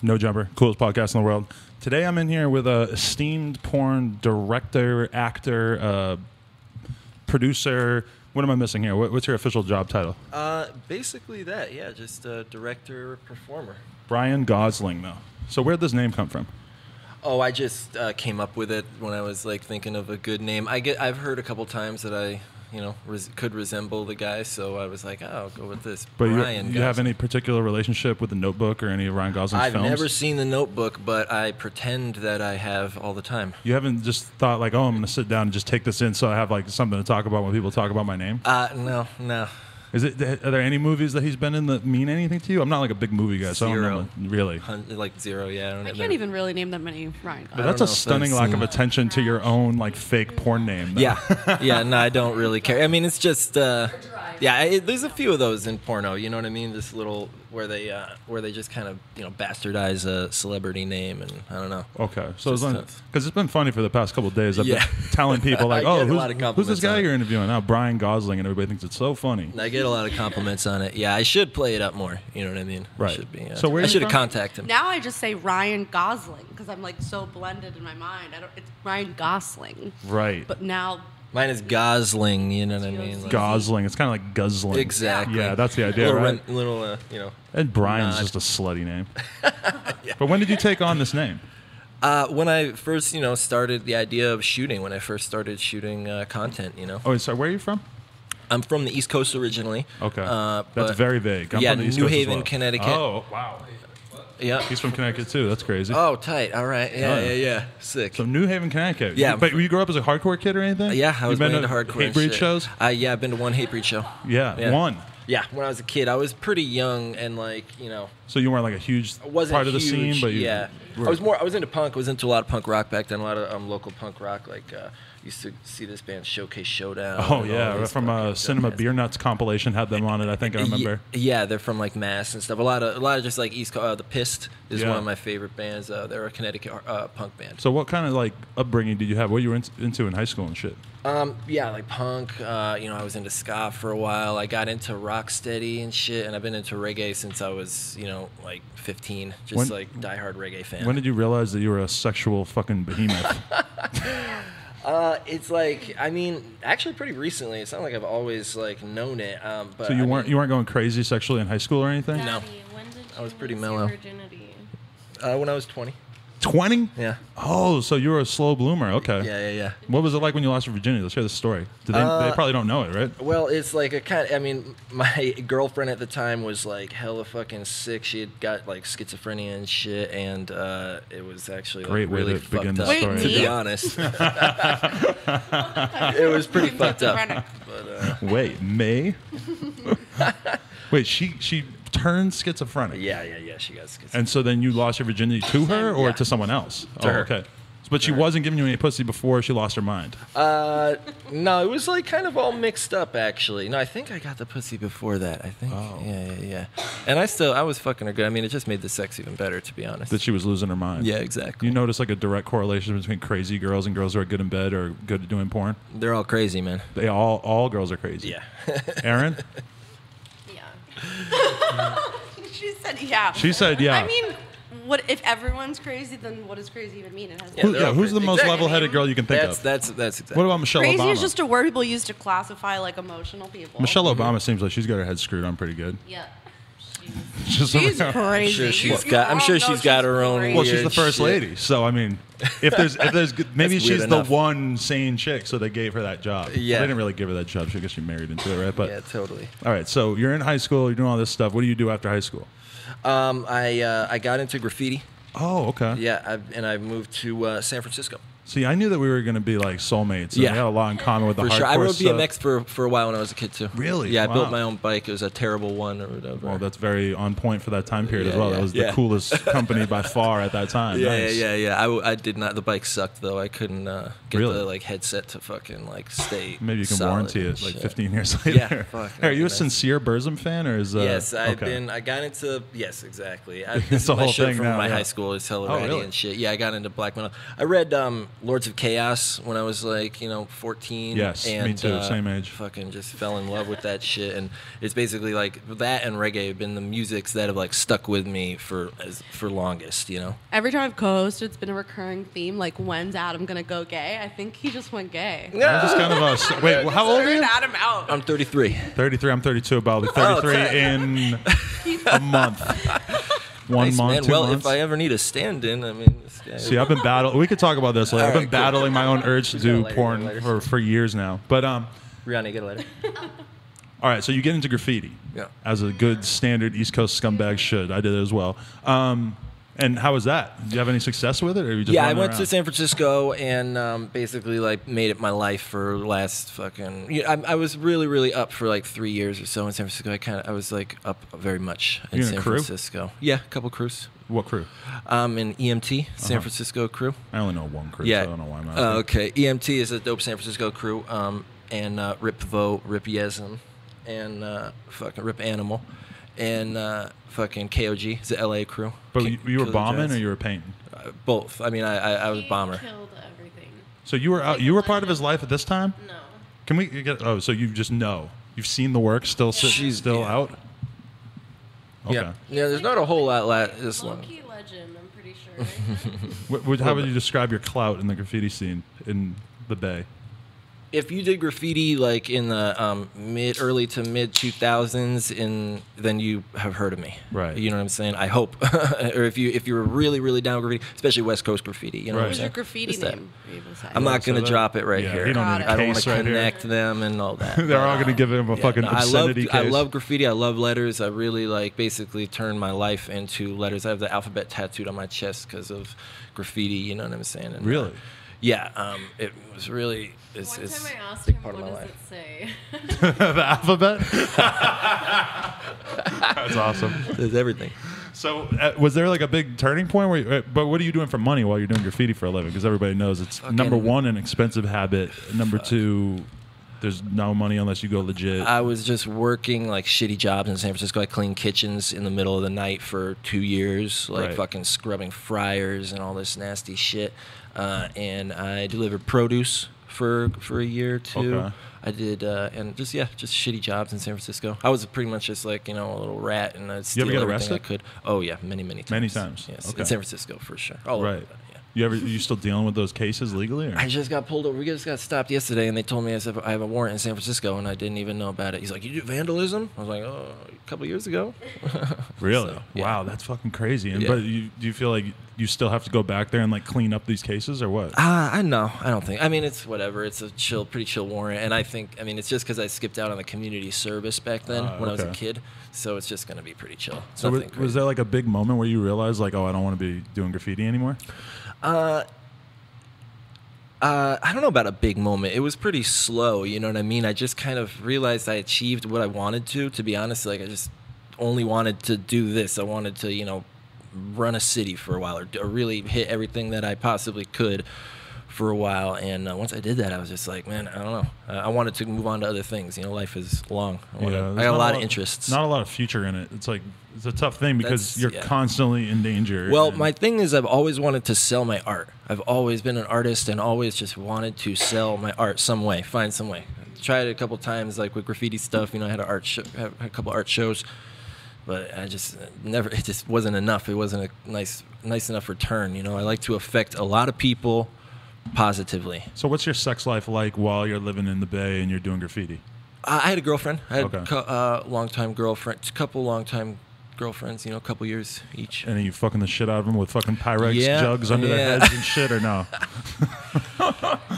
No Jumper, coolest podcast in the world. Today I'm in here with a esteemed porn director, actor, producer. What am I missing here? What's your official job title? Basically that, yeah, just director, performer. Bryan Gozzling, though. So where'd this name come from? Oh, I just came up with it when I was like thinking of a good name. I've heard a couple times that I, could resemble the guy, so I was like, oh, I'll go with this. But Bryan you have any particular relationship with The Notebook or any of Ryan Gosling's films? I've never seen The Notebook, but I pretend that I have all the time. You haven't just thought like, oh, I'm going to sit down and just take this in so I have like something to talk about when people talk about my name? No. Are there any movies that he's been in that mean anything to you? I'm not like a big movie guy, so Zero. I don't know. Really? Like zero, yeah. I can't even really name that many Ryan Goslings. But that's a stunning lack of attention to your own like fake porn name. Though. Yeah, no, I don't really care. I mean, it's just, there's a few of those in porno, you know what I mean? This little, where they just kind of, bastardize a celebrity name, and I don't know. Okay, so because it's been funny for the past couple of days. I've been telling people like, oh, who's this guy you're interviewing? Oh, Bryan Gozzling, and everybody thinks it's so funny. I get a lot of compliments on it. Yeah, I should play it up more. You know what I mean? Right. I should be. So where I should have contacted him. Now I just say Ryan Gozzling because I'm like so blended in my mind. It's Ryan Gosling. Right. But now. Mine is Gosling, you know what I mean? Like, Gosling. It's kind of like guzzling. Exactly. Yeah, that's the idea, right? And Brian's just a slutty name. Yeah. But when did you take on this name? When I first, started the idea of shooting, when I first started shooting content, Oh, sorry, where are you from? I'm from the East Coast originally. Okay. That's very vague. I'm from the East New Coast as Haven, well. Connecticut. Oh, wow. Yeah. He's from Connecticut, too. That's crazy. Oh, tight. All right. Yeah. Sick. So New Haven, Connecticut. Yeah. But you grew up as a hardcore kid or anything? Yeah, I was been into hardcore hate breed shows? Yeah, I've been to one hate breed show. Yeah, one. Yeah, when I was a kid. I was pretty young and So you weren't like a huge part of the scene, but I was into punk. I was into a lot of punk rock back then. A lot of local punk rock. Like used to see this band Showcase Showdown. Oh yeah, from Cinema Beer Nuts compilation had them on it. I think I remember. Yeah, they're from like Mass and stuff. A lot of just like East Coast. The Pissed is one of my favorite bands. They're a Connecticut punk band. So what kind of like upbringing did you have? What you were into in high school and shit? Like punk. I was into ska for a while. I got into rocksteady and shit, and I've been into reggae since I was, like 15. Just like diehard reggae fan. When did you realize that you were a sexual fucking behemoth? It's like, actually pretty recently. It's not like I've always like known it. But so you weren't going crazy sexually in high school or anything? No. When did I was pretty lose mellow. your virginity? When I was 20. 20? Yeah. Oh, so you were a slow bloomer. Okay. Yeah. What was it like when you lost your virginity? Let's hear the story. They probably don't know it, right? Well, it's like a kind of, my girlfriend at the time was like hella fucking sick. She had got like schizophrenia and shit, and it was actually like Great way really to begin fucked the up, story. to be honest. It was pretty fucked up. But, Wait, May? Wait, she turned schizophrenic. Yeah. She got schizophrenic. And so then you lost your virginity to her or to someone else? To her. Okay. But she wasn't giving you any pussy before she lost her mind? No, it was like kind of all mixed up, actually. No, I think I got the pussy before that. I think. Oh. Yeah. And I was fucking her good. It just made the sex even better, to be honest. That she was losing her mind? Yeah, exactly. You notice like a direct correlation between crazy girls and girls who are good in bed or good at doing porn? They're all crazy, man. They all girls are crazy. Yeah. Erin? Yeah. She said yeah. She said yeah. What if everyone's crazy? Then what does crazy even mean? It has Who's the most level-headed girl you can think of? That's exactly. What about Michelle crazy Obama? is just a word people use to classify like emotional people. Michelle Obama seems like she's got her head screwed on pretty good. Yeah. She's crazy. I'm sure she's got her own. Well, she's the weird first shit. lady, so if there's maybe she's enough. the one sane chick, so they gave her that job. Yeah. They didn't really give her that job. I guess she married into it, right? But Yeah, totally. all right, so you're in high school, you're doing all this stuff. What do you do after high school? I got into graffiti. Oh, okay. Yeah, I moved to San Francisco. See, I knew that we were going to be like soulmates. And Yeah. we had a lot in common with the For hardcore sure. I rode stuff. BMX for a while when I was a kid, too. Really? Yeah, I Wow. built my own bike. It was a terrible one or whatever. Well, that's very on point for that time period as Yeah, well. yeah, That was the yeah. coolest company by far at that time. Nice. Yeah. I did not. The bike sucked, though. I couldn't get Really? the headset to fucking stay Maybe you can solid warranty and it like shit. 15 years later. Yeah, fuck, Hey, are you a nice. sincere Burzum fan or is Yes, okay. I got into. Yes, exactly. It's This is the my whole shit thing from now, my yeah. high school. It's hella Oh, ratty really? and shit. Yeah, I got into black metal. I read Lords of Chaos when I was like, 14. Yes, and, me too, same age. Fucking just fell in love with that shit, and it's basically like that and reggae have been the musics that have like stuck with me for longest, Every time I've co-hosted, it's been a recurring theme. Like, when's Adam gonna go gay? I think he just went gay. Yeah. I'm just kind of wait. Well, how old are you? Adam out. I'm 33. 33. I'm 32. About 33 in a month. One Nice, month, man. 2 Well, months. if I ever need a stand-in, I mean, this guy. See, I've been battling. We could talk about this later. All I've been right, cool. battling my own urge to do Later, porn later. for years now. But Rihanna, get a letter. all right. So you get into graffiti, Yeah. as a good standard East Coast scumbag should. I did it as well. And how was that? Did you have any success with it, or you just Yeah, I running went around? to San Francisco and basically like made it my life for the last fucking. I was really, really up for like 3 years or so in San Francisco. I was like up very much in You in a San crew? Francisco. Yeah, a couple crews. What crew? An EMT, San Francisco crew. I only know one crew, Yeah. so I don't know why I'm asking. Okay. EMT is a dope San Francisco crew. And Rip Vote, Rip Yesm, and fucking Rip Animal, and fucking KOG is the LA crew. But you were Killer bombing Jazz. or you were painting? Both. I mean, I was He bomber. Killed everything. So you were out. You were part of his life at this time. No. Can we get? Oh, so you just know. You've seen the work. Still, She's- still yeah. out. Okay. Yeah. There's not a whole lot this long. Low-key legend, I'm pretty sure. How would you describe your clout in the graffiti scene in the Bay? If you did graffiti like in the early to mid 2000s, then you have heard of me. Right. You know what I'm saying? I hope. Or if you were really, really down with graffiti, especially West Coast graffiti. You know Right. what What's I'm your saying? graffiti Just that. name? Were you able to say? I'm not So gonna that- drop it right yeah, here. you don't need a I don't want case to right here. connect them and all that. They're all going to give him a fucking No, obscenity I case. love graffiti. I love letters. I really like basically turned my life into letters. I have the alphabet tattooed on my chest because of graffiti. You know what I'm saying? And, Really? Yeah. It was really. It's One time I asked a big him, part what of my does life. it say? the alphabet. That's awesome. There's everything. So, was there like a big turning point where? But what are you doing for money while you're doing graffiti for a living? Because everybody knows it's number one, an expensive habit. Number two, there's no money unless you go legit. I was just working like shitty jobs in San Francisco. I cleaned kitchens in the middle of the night for 2 years, like Right. fucking scrubbing fryers and all this nasty shit. And I delivered produce for a year or two. Okay. I did, and just shitty jobs in San Francisco. I was pretty much just like a little rat, and I'd steal ever get everything I arrested? could. Oh yeah, many times. Many times? Yes, Okay. in San Francisco for sure. All over, Right. yeah. You still dealing with those cases legally? Or? I just got pulled over. We just got stopped yesterday, and they told me I have a warrant in San Francisco, and I didn't even know about it. He's like, "You do vandalism?" I was like, "Oh, a couple years ago." Really? So, yeah. Wow, that's fucking crazy. And Yeah. but do you feel like you still have to go back there and like clean up these cases or what? I know. I don't think. I mean, it's whatever. It's a pretty chill warrant, and I think. I mean, it's just because I skipped out on the community service back then when I was a okay. kid, so it's just gonna be pretty chill. It's So nothing was crazy. there like a big moment where you realized like, oh, I don't want to be doing graffiti anymore? I don't know about a big moment. It was pretty slow. You know what I mean? I just kind of realized I achieved what I wanted to be honest, like I just only wanted to do this. I wanted to, run a city for a while or really hit everything that I possibly could for a while. And once I did that, I was just like, man, I don't know. I wanted to move on to other things. Life is long. I there's got not a lot of interests. Not a lot of future in it. It's like it's a tough thing because That's- you're yeah. constantly in danger. Well, and- my thing is I've always wanted to sell my art. I've always been an artist and always just wanted to sell my art some way, find some way. Tried it a couple times, like with graffiti stuff. I had had a couple art shows, but I just never. It just wasn't enough. It wasn't a nice enough return. I like to affect a lot of people positively. So what's your sex life like while you're living in the Bay and you're doing graffiti? I had a girlfriend. I had Okay. a long-time girlfriend, a couple long-time girlfriends, a couple years each. And are you fucking the shit out of them with fucking Pyrex Yeah, jugs under their yeah. heads and shit or no?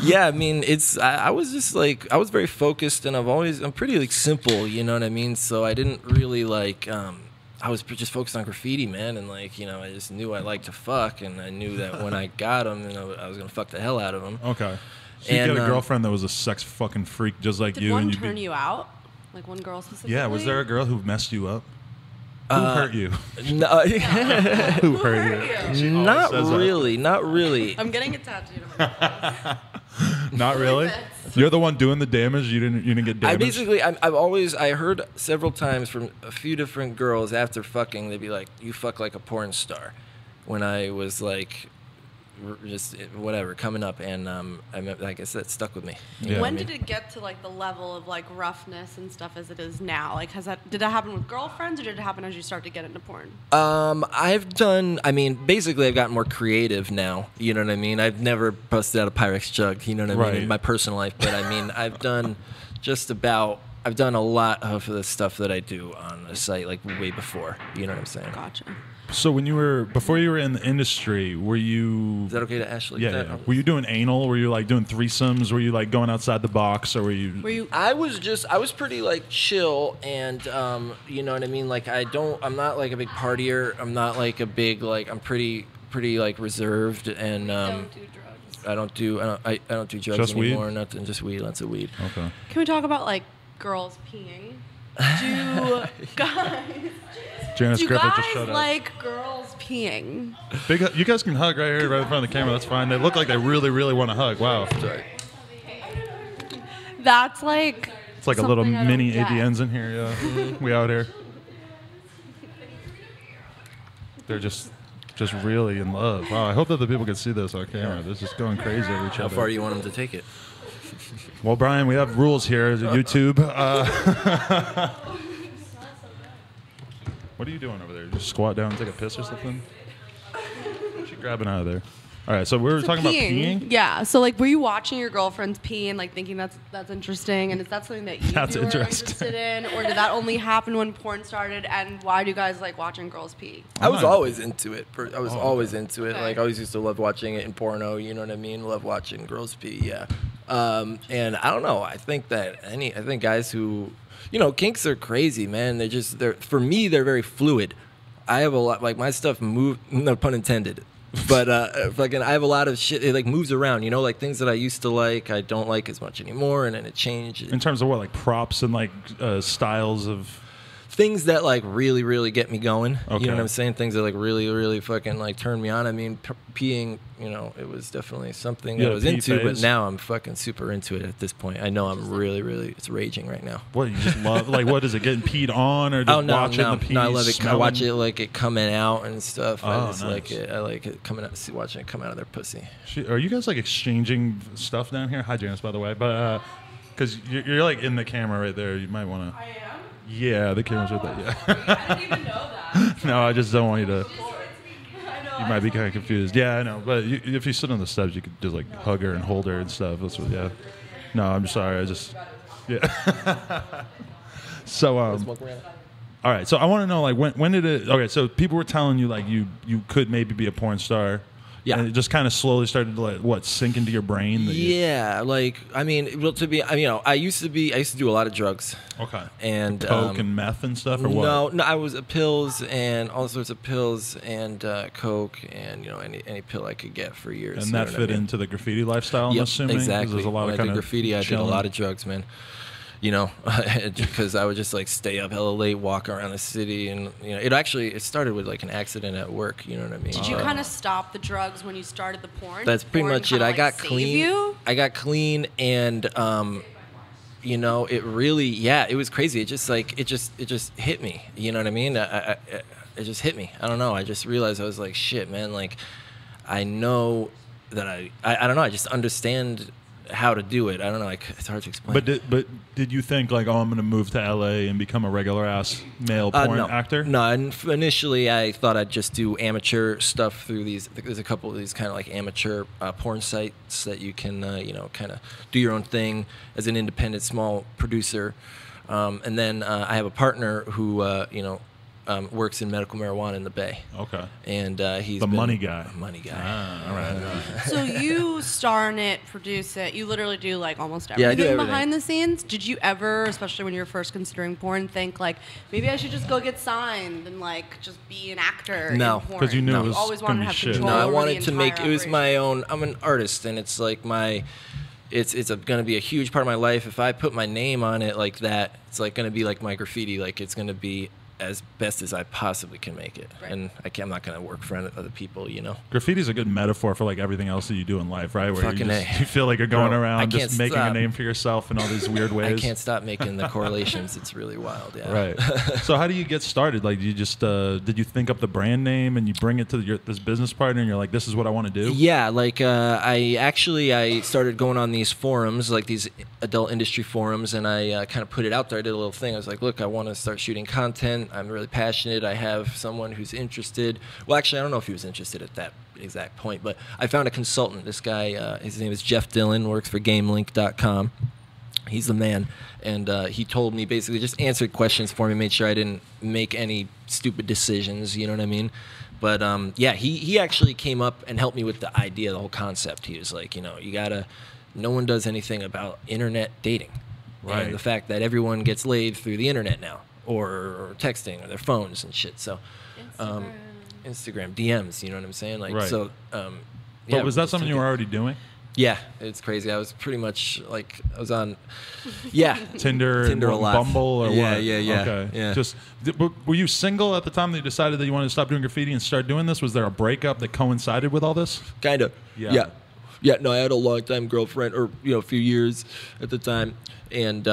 Yeah, I mean, I was just like, I was very focused, and I'm pretty like simple, you know what I mean? So I didn't really like, I was just focused on graffiti, man, and like, I just knew I liked to fuck, and I knew that when I got them, I was gonna fuck the hell out of them. Okay. So you And, get a girlfriend that was a sex fucking freak just like Did you, one and turn you out? Like one girl specifically? Yeah, was there a girl who messed you up? Who hurt you? No, Who hurt you? She always not says that. really, not really. I'm getting it tattooed on my face. Not really. You're the one doing the damage. You didn't get damaged. I heard several times from a few different girls after fucking, they'd be like, "You fuck like a porn star," when I was like just whatever coming up, and I guess that stuck with me. You Yeah. know what When I mean? did it get to like the level of like roughness and stuff as it is now? Like, did that happen with girlfriends, or did it happen as you start to get into porn? Basically I've gotten more creative now. You know what I mean? I've never busted out a Pyrex jug. You know what I mean? Right. In my personal life, but I mean, I've done a lot of the stuff that I do on the site like way before. You know what I'm saying? Gotcha. So before you were in the industry, were you? Is that okay to ask like Yeah, that? yeah. Were you doing anal? Were you like doing threesomes? Were you like going outside the box, or were you? Were you? I was pretty like chill, and you know what I mean. Like I'm not like a big partier. I'm not like a big like. I'm pretty like reserved, and Don't do drugs. I don't do drugs Just weed? anymore. Nothing, just weed, lots of weed. Okay. Can we talk about like girls peeing? Do guys? Janice Do Griffith just guys showed up. like girls peeing? You guys can hug right here, right in front of the camera. That's fine. They look like they really, really want to hug. Wow. Sorry. That's like. It's like a little something I don't mini get. AVNs in here. Yeah. We out here. They're just really in love. Wow. I hope that the people can see this on camera. They're just going crazy over each How other. far do you want them to take it? Well, Brian, we have rules here at YouTube. What are you doing over there? Just squat down and take a piss or something? What you grabbing out of there? All right, so we were talking about peeing. Yeah. So like, were you watching your girlfriends pee and like thinking that's interesting? And is that something that you That's are interesting. interested in, or did that only happen when porn started? And why do you guys like watching girls pee? I was not- always into it. I was always into it. Okay. Like I always used to love watching it in porno. You know what I mean? Love watching girls pee. Yeah. And I don't know. I think guys who, you know, kinks are crazy, man. For me, they're very fluid. I have a lot, like my stuff move, no pun intended. But fucking, I have a lot of shit. It like moves around, you know, like things that I used to like, I don't like as much anymore, and then it changed. In terms of what, like props and like styles of. Things that like really, really get me going. Okay. You know what I'm saying? Things that like really, really fucking like turn me on. I mean, peeing, you know, it was definitely something Yeah, I was pee into, but phase. now I'm fucking super into it at this point. I know I'm really, really, it's raging right now. What you just love? Like, what is it? Getting peed on or just Oh no, watching no, the pee? no! I love it. I smelling? watch it like it coming out and stuff. I Oh, just nice. like it. I like it coming out. Watching it come out of their pussy. Are you guys like exchanging stuff down here? Hi, Janice, by the way. But because you're like in the camera right there, you might want to. I am. Yeah, the camera's right there. Yeah. I didn't even know that. No, I just don't want you to. I know. You might be kind of confused. Yeah, I know. But if you sit on the steps, you could just like hug her and hold her and stuff. That's what. Yeah. No, I'm sorry. I just. Yeah. So Smoke around. all right. So I want to know like when did it? Okay, so people were telling you like you could maybe be a porn star. Yeah. And it just kind of slowly started to like sink into your brain. That Yeah, like I mean, well, I used to do a lot drugs. Okay. And Coke and meth and stuff or what? No, I was pills and all sorts of pills and coke and you know any pill I could get for years. And you that know what I fit mean? into the graffiti lifestyle, I'm Yep, assuming? 'Cause exactly. There's a lot When of I kind did of graffiti, I did a chilling. lot of drugs, man. You know, because I would just like stay up hella late, walk around the city, and you know, it started with like an accident at work. You know what I mean? Did you kind of stop the drugs when you started the porn? That's Did pretty porn much it. kinda, I like, got save clean. You? I got clean, and you know, it really, it was crazy. It just hit me. You know what I mean? It just hit me. I don't know. I just realized I was like, shit, man. Like, I know that I don't know. I just understand how to do it. I don't know. Like, it's hard to explain. But did you think like, oh, I'm going to move to LA and become a regular ass male porn actor? No, and initially I thought I'd just do amateur stuff through these. There's a couple of these kind of like amateur porn sites that you can, you know, kind of do your own thing as an independent small producer. And then I have a partner who, you know, works in medical marijuana in the Bay. Okay. And he's The money guy. Money guy. Ah, all right. So you star in it, produce it. You literally do like almost Yeah, everything, I do everything. behind the scenes. Did you ever, especially when you were first considering porn, think like maybe I should just go get signed and like just be an actor? No. in porn? 'Cause you knew No. it was always gonna wanted to be have shit. control. No, I over wanted the to make entire it was my operation. own. I'm an artist, and it's like it's going to be a huge part of my life. If I put my name on it like that, it's like going to be like my graffiti. Like it's going to be as best as I possibly can make it. Right. And I'm not going to work for other people, you know. Graffiti's a good metaphor for like everything else that you do in life, right? Where Fucking you feel like you're going Bro, I around can't just making a stop. name for yourself in all these weird ways. I can't stop making the correlations. It's really wild, yeah. Right. So how do you get started? Like, you just did you think up the brand name and you bring it to this business partner and you're like, this is what I want to do? Yeah, like I started going on these forums, like these adult industry forums, and I kind of put it out there. I did a little thing. I was like, look, I want to start shooting content. I'm really passionate. I have someone who's interested. Well, actually, I don't know if he was interested at that exact point, but I found a consultant. This guy, his name is Jeff Dillon, works for GameLink.com. He's the man, and he told me basically just answered questions for me, made sure I didn't make any stupid decisions, you know what I mean? But yeah, he actually came up and helped me with the idea, the whole concept. He was like, you know, no one does anything about internet dating. Right. And the fact that everyone gets laid through the internet now, or texting, or their phones and shit. So, Instagram DMs, you know what I'm saying? Like, Right. so. But Yeah, was that something you were already doing? Yeah, it's crazy. I was pretty much like I was on, yeah, Tinder a and lot. Bumble or Yeah, what? yeah. Okay. Yeah. Just were you single at the time that you decided that you wanted to stop doing graffiti and start doing this? Was there a breakup that coincided with all this? Kind of. Yeah. Yeah. No, I had a long-time girlfriend, or a few years at the time, and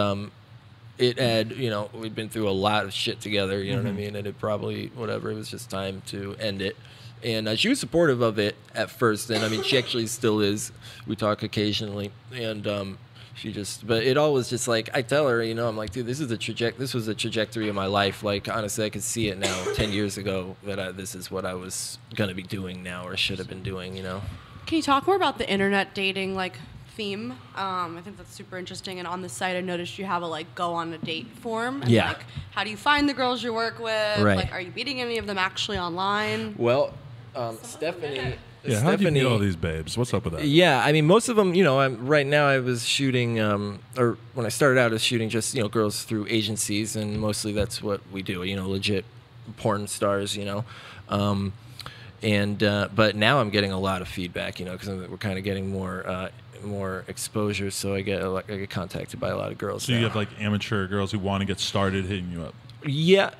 it had, we'd been through a lot of shit together. You know what I mean? And it probably it was just time to end it. And she was supportive of it at first, and I mean, she actually still is. We talk occasionally, and but it all was just like, I tell her, I'm like, dude, this was the trajectory of my life. Like, honestly, I could see it now, 10 years ago, that this is what I was gonna be doing now, or should have been doing, Can you talk more about the internet dating theme? I think that's super interesting. And on the site, I noticed you have a go on a date form. And, Yeah. How do you find the girls you work with? Right. Are you meeting any of them actually online? Well, Stephanie. Yeah. How did you meet all these babes? What's up with that? Yeah, I mean, most of them, right now I was shooting, or when I started out, I was shooting just, girls through agencies, and mostly that's what we do, legit porn stars, but now I'm getting a lot of feedback, because we're kind of getting more exposure, so I get contacted by a lot of girls. So now. you have amateur girls who want to get started hitting you up? Yeah.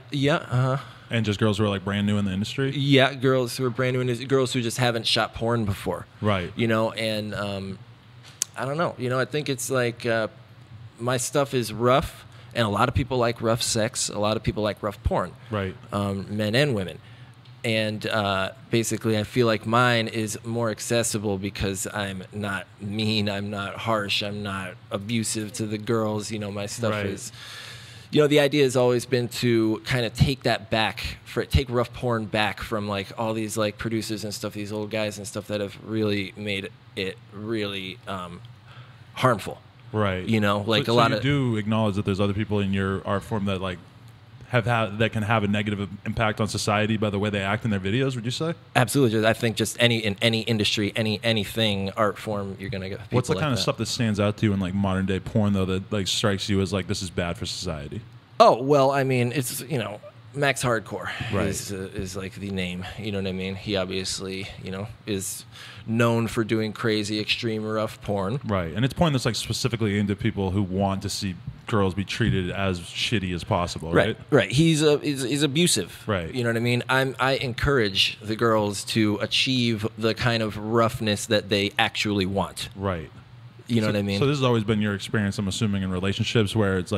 And just girls who are brand new in the industry? Yeah, girls who are brand new, girls who just haven't shot porn before. Right. And I don't know. I think it's my stuff is rough, and a lot of people like rough sex. A lot of people like rough porn. Right. Men and women. And basically, I feel like mine is more accessible because I'm not mean, I'm not harsh, I'm not abusive to the girls. My stuff Right. is... the idea has always been to kind of take that back, take rough porn back from all these producers and stuff, these old guys and stuff that have really made it really harmful. Right. A So lot you of... do acknowledge that there's other people in your art form that that can have a negative impact on society by the way they act in their videos, would you say? Absolutely. I think just in any industry, anything, art form, you're gonna get people. What's the like kind of that. stuff that stands out to you in modern day porn though that strikes you as this is bad for society? Oh well, I mean, it's Max Hardcore Right. is the name. You know what I mean? He obviously is known for doing crazy, extreme, rough porn. Right, and it's porn that's specifically aimed at people who want to see girls be treated as shitty as possible, right? Right. He's abusive. Right. You know what I mean? I encourage the girls to achieve the kind of roughness that they actually want. Right. You know what I mean? So this has always been your experience, I'm assuming, in relationships where it's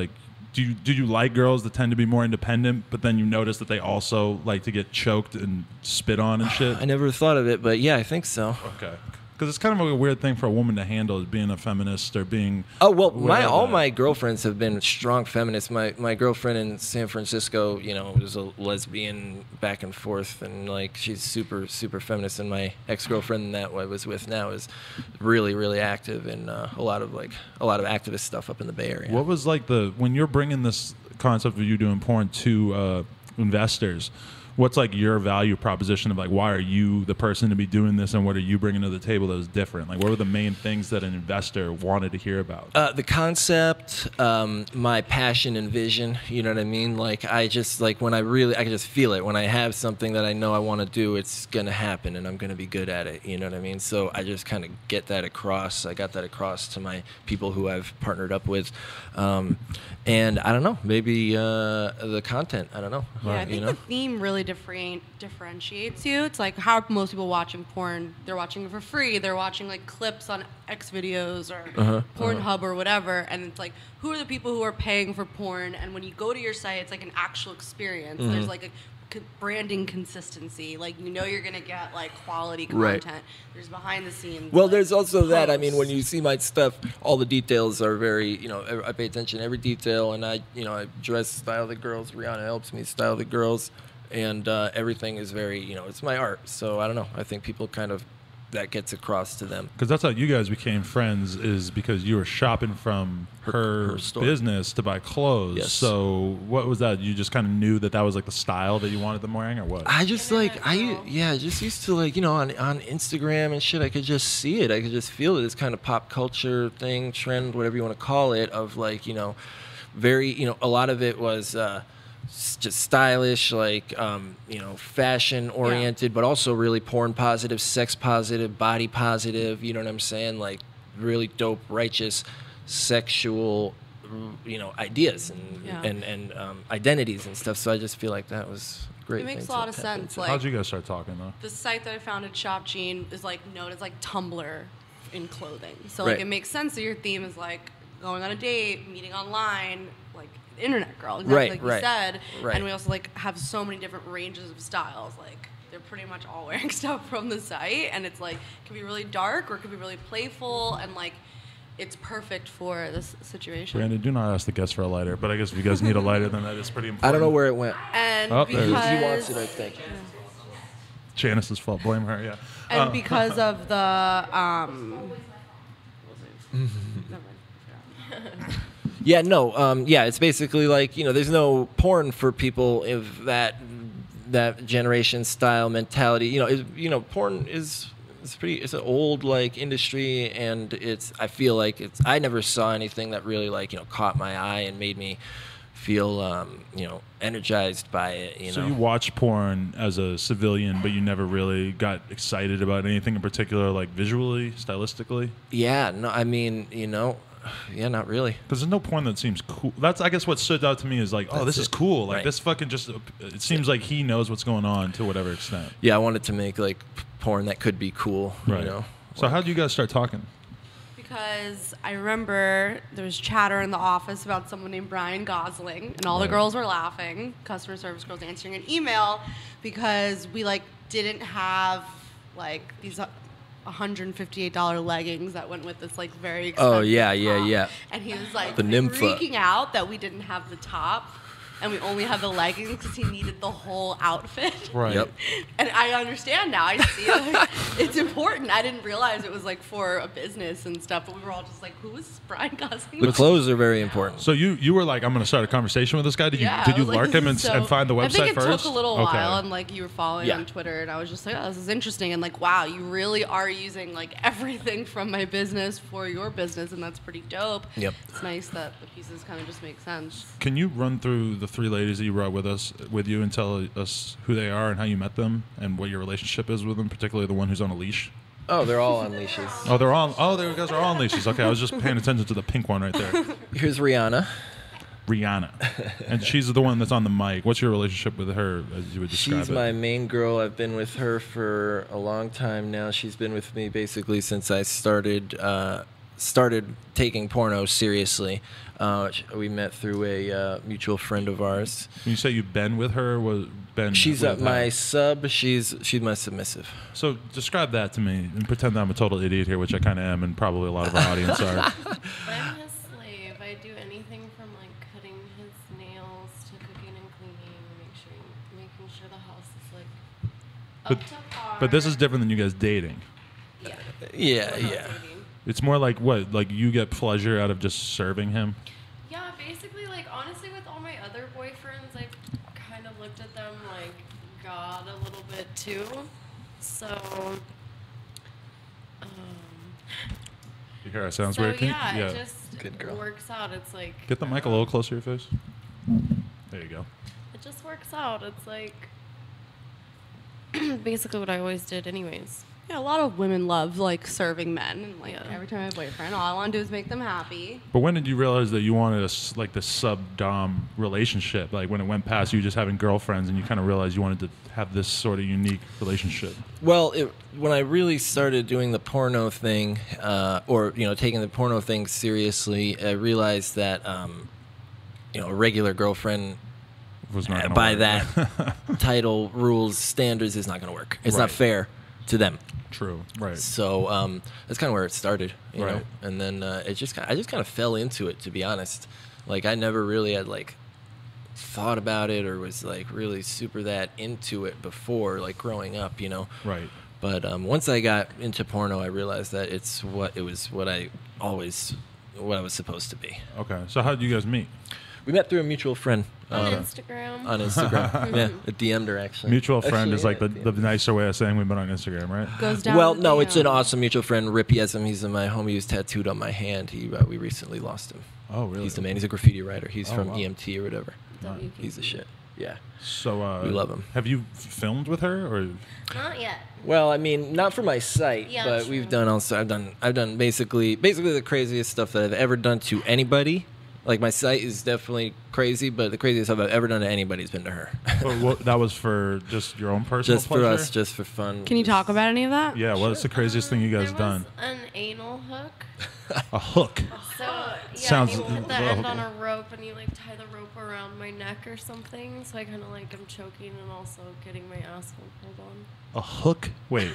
do you like girls that tend to be more independent, but then you notice that they also like to get choked and spit on and shit? I never thought of it, but yeah, I think so. Okay. Because it's kind of a weird thing for a woman to handle, is being a feminist or being... Oh, well, whatever. all my girlfriends have been strong feminists. My girlfriend in San Francisco, was a lesbian back and forth, and she's super, super feminist. And my ex-girlfriend that I was with now is really, really active in a lot of activist stuff up in the Bay Area. What was when you're bringing this concept of you doing porn to investors, what's like your value proposition of like why are you the person to be doing this and what are you bringing to the table that was different? Like what were the main things that an investor wanted to hear about? The concept, my passion and vision, you know what I mean? Like I just like when I can just feel it. When I have something that I know I want to do, it's going to happen and I'm going to be good at it, you know what I mean? So I just kind of get that across. I got that across to my people who I've partnered up with. And I don't know, maybe the content, I don't know. Yeah, I think the theme really differentiates you. It's like how most people watching porn, they're watching it for free. They're watching like clips on X videos or Pornhub or whatever. And it's like, who are the people who are paying for porn? And when you go to your site, it's like an actual experience. There's like a branding consistency, like you know you're gonna get like quality content. Right. There's behind the scenes. Well, like, there's also that. I mean, posts. when you see my stuff, all the details are very, I pay attention to every detail, and I style the girls. Rihanna helps me style the girls, and everything is very, it's my art. So I don't know. I think people kind of that gets across to them. Because that's how you guys became friends, is because you were shopping from her store. business to buy clothes. Yes. So what was that? You just kind of knew that was like the style that you wanted them wearing, or what? I just just used to like, on Instagram and shit, I could just see it. I could just feel it. This kind of pop culture thing, trend, whatever you want to call it, of like, very, a lot of it was just stylish, like, fashion oriented, but also really porn positive, sex positive, body positive, you know what I'm saying? Like really dope, righteous, sexual, ideas and identities and stuff. So I just feel like that was great. It makes a lot of sense. Like, how'd you guys start talking though? the site that I founded, Shop Jeen, is like known as like Tumblr in clothing. So like it makes sense that your theme is like going on a date, meeting online, like internet girl, exactly like you said. Right. And we also like have so many different ranges of styles. Like they're pretty much all wearing stuff from the site, and it's like it can be really dark or it can be really playful, and like it's perfect for this situation. Brandon, do not ask the guests for a lighter, but I guess if you guys need a lighter, then that is pretty important. I don't know where it went. And there it is. because He wants it, I think. Janice's fault. Blame her. Yeah. and because of the never mind. Yeah, no, it's basically like, there's no porn for people of that generation style mentality. Porn is it's an old like industry, and I feel like I never saw anything that really like, caught my eye and made me feel energized by it, So you watch porn as a civilian, but you never really got excited about anything in particular, like visually, stylistically? Yeah, no, I mean, yeah, not really. Because there's no porn that seems cool. That's, I guess, what stood out to me is like, this is cool. Like, this fucking just, it seems like he knows what's going on to whatever extent. Yeah, I wanted to make, like, porn that could be cool, right. So how did you guys start talking? Because I remember there was chatter in the office about someone named Bryan Gozzling, and all the girls were laughing, customer service girls answering an email, because we, like, didn't have, like, these $158 leggings that went with this like very expensive top. Yeah. And he was like the nympha. freaking out that we didn't have the top and we only had the leggings because he needed the whole outfit. Right. Yep. And I understand now. I see it. Like, it's important. I didn't realize it was like for a business and stuff, but we were all just like, who is Bryan Gozzling? The clothes are very important. So you were like, I'm going to start a conversation with this guy. Did you like, lurk him and find the website first? I think it took a little while, and like you were following Yeah. on Twitter, and I was just like, oh, this is interesting, and like, wow, you really are using like everything from my business for your business, and that's pretty dope. Yep. It's nice that the pieces kind of just make sense. Can you run through the three ladies that you brought with you and tell us who they are and how you met them and what your relationship is with them, particularly the one who's on a leash? Oh, they're all on leashes. Oh, they're all. Oh, they guys are all on leashes. Okay, I was just paying attention to the pink one right there. Here's Rihanna. And she's the one that's on the mic. What's your relationship with her, as you would describe She's it? my main girl. I've been with her for a long time now. She's been with me basically since I started taking porno seriously. We met through a mutual friend of ours. When you say you've been with her, She's with my her? sub. She's my submissive. So describe that to me and pretend that I'm a total idiot here, which I kind of am, and probably a lot of our audience are. I'm his slave. I do anything from like cutting his nails to cooking and cleaning, making sure the house is like up to par. But this is different than you guys dating. Yeah. It's more like what? Like you get pleasure out of just serving him? Yeah, basically, like honestly, with all my other boyfriends, I've kind of looked at them like, God, God a little bit too. So, You hear it sounds so weird? Can you- yeah, it just Good girl. works out. It's like Get the mic a little closer to your face. There you go. It just works out. It's like basically what I always did, anyways. Yeah, a lot of women love like serving men, and like Yeah. every time I have a boyfriend, all I want to do is make them happy. But when did you realize that you wanted like this sub-dom relationship? Like when it went past you just having girlfriends and you kind of realized you wanted to have this sort of unique relationship? Well, when I really started doing the porno thing, or taking the porno thing seriously, I realized that a regular girlfriend Was not gonna by work. that title, rules, standards is not going to work. It's Right. not fair to them. True. Right. So that's kind of where it started, you know. Right. And then I just kind of fell into it, to be honest. Like I never really had like thought about it or was like really super that into it before, like growing up, you know. Right. But once I got into porno, I realized that what I was supposed to be. Okay. So how did you guys meet? We met through a mutual friend On Instagram. on Instagram. Yeah, I DM'd her actually. Mutual friend Actually, is like yeah, the nicer way of saying we've been on Instagram, right? Goes down. Well, the no, it's an DM. awesome mutual friend, Rip Yesem. He's my homie who's tattooed on my hand. We recently lost him. Oh, really? He's the man. He's a graffiti writer. He's Oh, from wow. EMT or whatever. WKT. He's the shit. Yeah. So We love him. Have you filmed with her or? Not yet. Well, I mean, not for my site, Yeah, but true. we've done also. I've done basically the craziest stuff that I've ever done to anybody. Like my site is definitely crazy, but the craziest stuff I've ever done to anybody has been to her. But what, that was for just your own personal Just pleasure? for us, just for fun. Can you talk about any of that? Yeah. What's the craziest thing you guys There done? was an anal hook. A hook. So yeah, Sounds- you put the well, end on okay. a rope and you like tie the rope around my neck or something. So I kind of like am choking and also getting my asshole pulled on. A hook? Wait.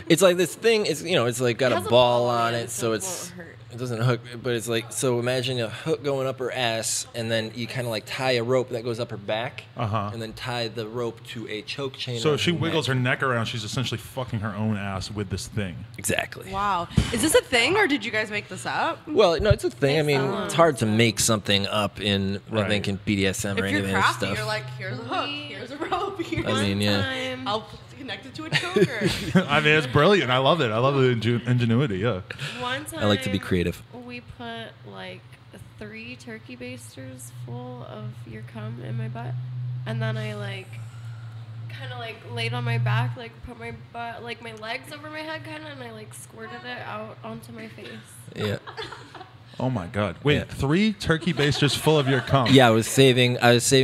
It's like this thing. It's like got It a has a ball ball on in it, it, so so it won't hurt. it doesn't hook. But it's like, so imagine a hook going up her ass, and then you kind of like tie a rope that goes up her back, Uh-huh. and then tie the rope to a choke chain. So on if she wiggles her neck. neck around, she's essentially fucking her own ass with this thing. Exactly. Wow. Is this a thing, or did you guys make this up? Well, no, it's a thing. I mean, Sounds- it's hard to make something up in, I Right. think, in BDSM or If any you're of that crafty, stuff. you're like, here's a hook, here's a rope, here's I mean, yeah. Time, I'll connect it to a choker. I mean, it's brilliant. I love it. I love the ingenuity. Yeah. one time I like to be creative. We put like 3 turkey basters full of your cum in my butt, and then I like kind of like laid on my back, like put my butt, like my legs over my head, kind of, and I like squirted it out onto my face. Yeah. Oh my God. Wait, Yeah. 3 turkey basters full of your cum. Yeah, I was saving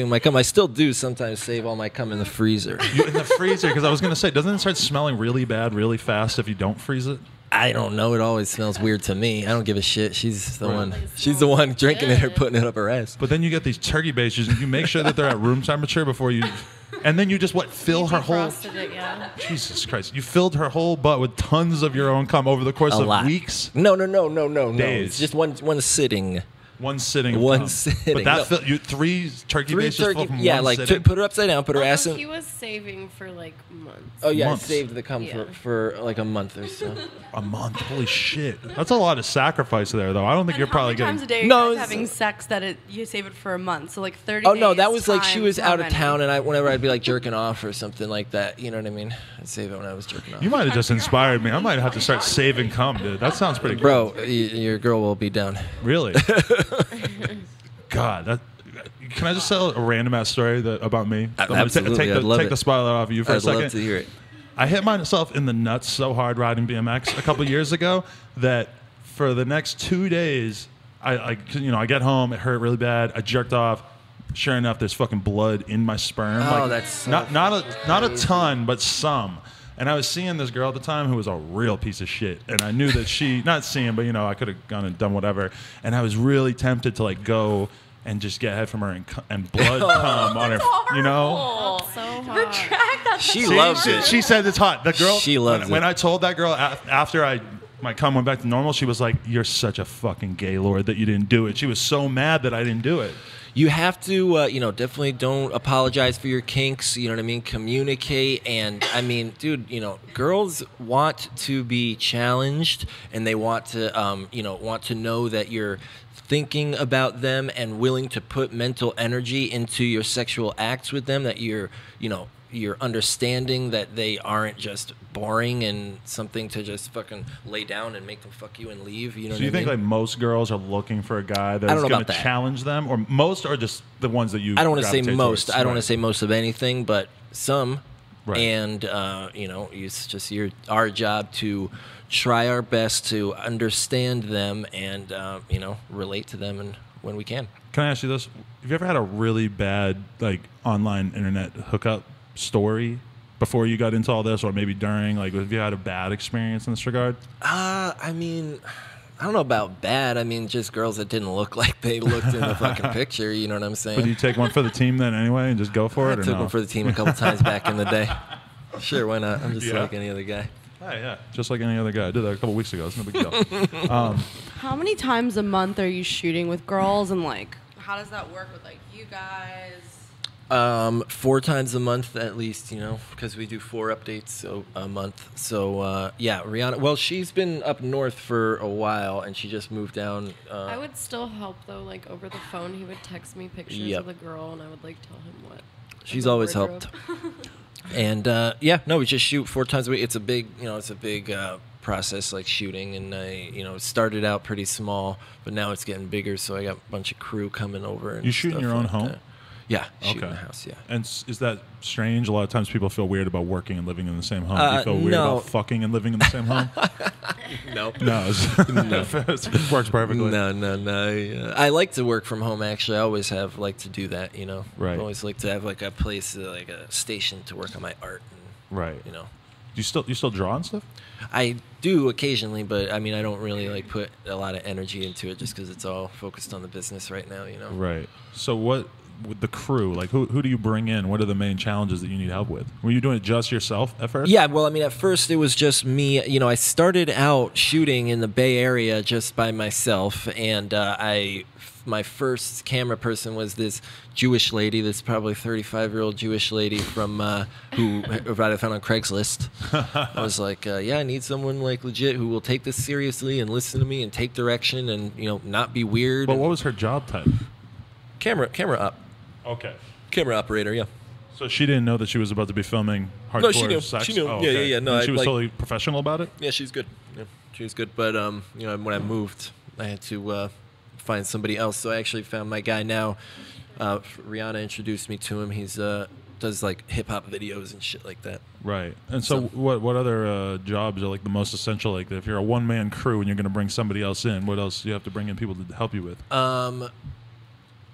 my cum. I still do sometimes save all my cum in the freezer. You, in the freezer, because I was going to say, doesn't it start smelling really bad really fast if you don't freeze it? I don't know. It always smells weird to me. I don't give a shit. She's the Right. one. They She's the smell one drinking it or good. putting it up her ass. But then you get these turkey basters and you make sure that they're at room temperature before you. And then you just fill her whole. Defrosted it, yeah. Jesus Christ. You filled her whole butt with tons of your own cum over the course A of lot. weeks. No. Days. It's just one sitting. One sitting. Of One cum. sitting. But No. that 3 turkey basters full from Yeah, one like sitting? put her upside down, put her ass Although he in. was saving for like months. Oh yeah, Months. I saved the cum Yeah. for like a month or so. A month. Holy shit. That's a lot of sacrifice there, though. I don't think you're How probably many times a getting. day No, are you guys it's- having sex that you save it for a month? So like 30 Oh no, days that was like she times was how out of many? town, and whenever I'd be like jerking off or something like that, you know what I mean? I'd save it when I was jerking off. You might have just inspired me. I might have to start saving cum, dude. That sounds pretty good. Bro, your girl will be down. Really? God, that. Can I just tell a random ass story about me? I'm gonna Absolutely, take I'd love take it. the spotlight off of you for a I'd second. love to hear it. I hit myself in the nuts so hard riding BMX a couple years ago that for the next 2 days, I get home, it hurt really bad. I jerked off. Sure enough, there's fucking blood in my sperm. Oh, that's so not a ton, but some. And I was seeing this girl at the time who was a real piece of shit, and I knew that she not seeing, but I could have gone and done whatever. And I was really tempted to like go and just get head from her and blood come on her, That's so hot. Retract that. She See, loves she, it. She said it's hot. The girl. She loves when it. I told that girl after my cum went back to normal, she was like, "You're such a fucking gaylord that you didn't do it." She was so mad that I didn't do it. You have to, definitely don't apologize for your kinks. You know what I mean? Communicate. And I mean, dude, girls want to be challenged, and they want to know that you're thinking about them and willing to put mental energy into your sexual acts with them, that you're you're understanding that they aren't just boring and something to just fucking lay down and make them fuck you and leave. You know. So you think like most girls are looking for a guy that's going to challenge them, or most are just the ones that you? I don't want to say most. I don't want to say most of anything, but some. Right. And you know, it's just our job to try our best to understand them and you know, relate to them and when we can. Can I ask you this? Have you ever had a really bad like online internet hookup story before you got into all this, or maybe during? Like, have you had a bad experience in this regard? I mean, I don't know about bad. I mean, just girls that didn't look like they looked in the fucking picture. You know what I'm saying? Would you take one for the team then anyway and just go for it? I took one for the team a couple times back in the day. Sure, why not? I'm just like any other guy. Yeah, just like any other guy. I did that a couple weeks ago. It's no big deal. How many times a month are you shooting with girls, and like, how does that work with like you guys? 4 times a month at least, you know, because we do 4 updates a month. So yeah, Rihanna. Well, she's been up north for a while, and she just moved down. I would still help though, like over the phone. He would text me pictures of the girl, and I would like tell him what. She's always helped. And yeah, no, we just shoot 4 times a week. It's a big, you know, process like shooting, and I, you know, it started out pretty small, but now it's getting bigger. So I got a bunch of crew coming over. And you shoot in your own home? Yeah, shoot in the house. Yeah. And is that strange? A lot of times people feel weird about working and living in the same home. Do you feel weird about fucking and living in the same home? No. No. It works perfectly. No. I like to work from home, actually. I always have liked to do that, you know. Right. I always like to have like a place, like a station to work on my art. And, right. You know. Do you still draw and stuff? I do occasionally, but I mean, I don't really like put a lot of energy into it just because it's all focused on the business right now, you know. Right. So what with the crew, like who do you bring in? What are the main challenges that you need help with? Were you doing it just yourself at first? Yeah, well, I mean, at first it was just me. You know, I started out shooting in the Bay Area just by myself, and my first camera person was this Jewish lady, this probably 35-year-old Jewish lady from who I found on Craigslist. I was like, yeah, I need someone like legit who will take this seriously and listen to me and take direction and, you know, not be weird. But what was her job type? Camera up. Okay. Camera operator, yeah. So she didn't know that she was about to be filming hardcore No, she knew. sex? She knew. Oh, okay. Yeah. No, and she was totally professional about it? Yeah, she's good. Yeah, she was good. But, you know, when I moved, I had to find somebody else. So I actually found my guy now. Rihanna introduced me to him. He's does like hip-hop videos and shit like that. Right. And so what other jobs are like the most essential? Like if you're a one-man crew and you're going to bring somebody else in, what else do you have to bring in people to help you with?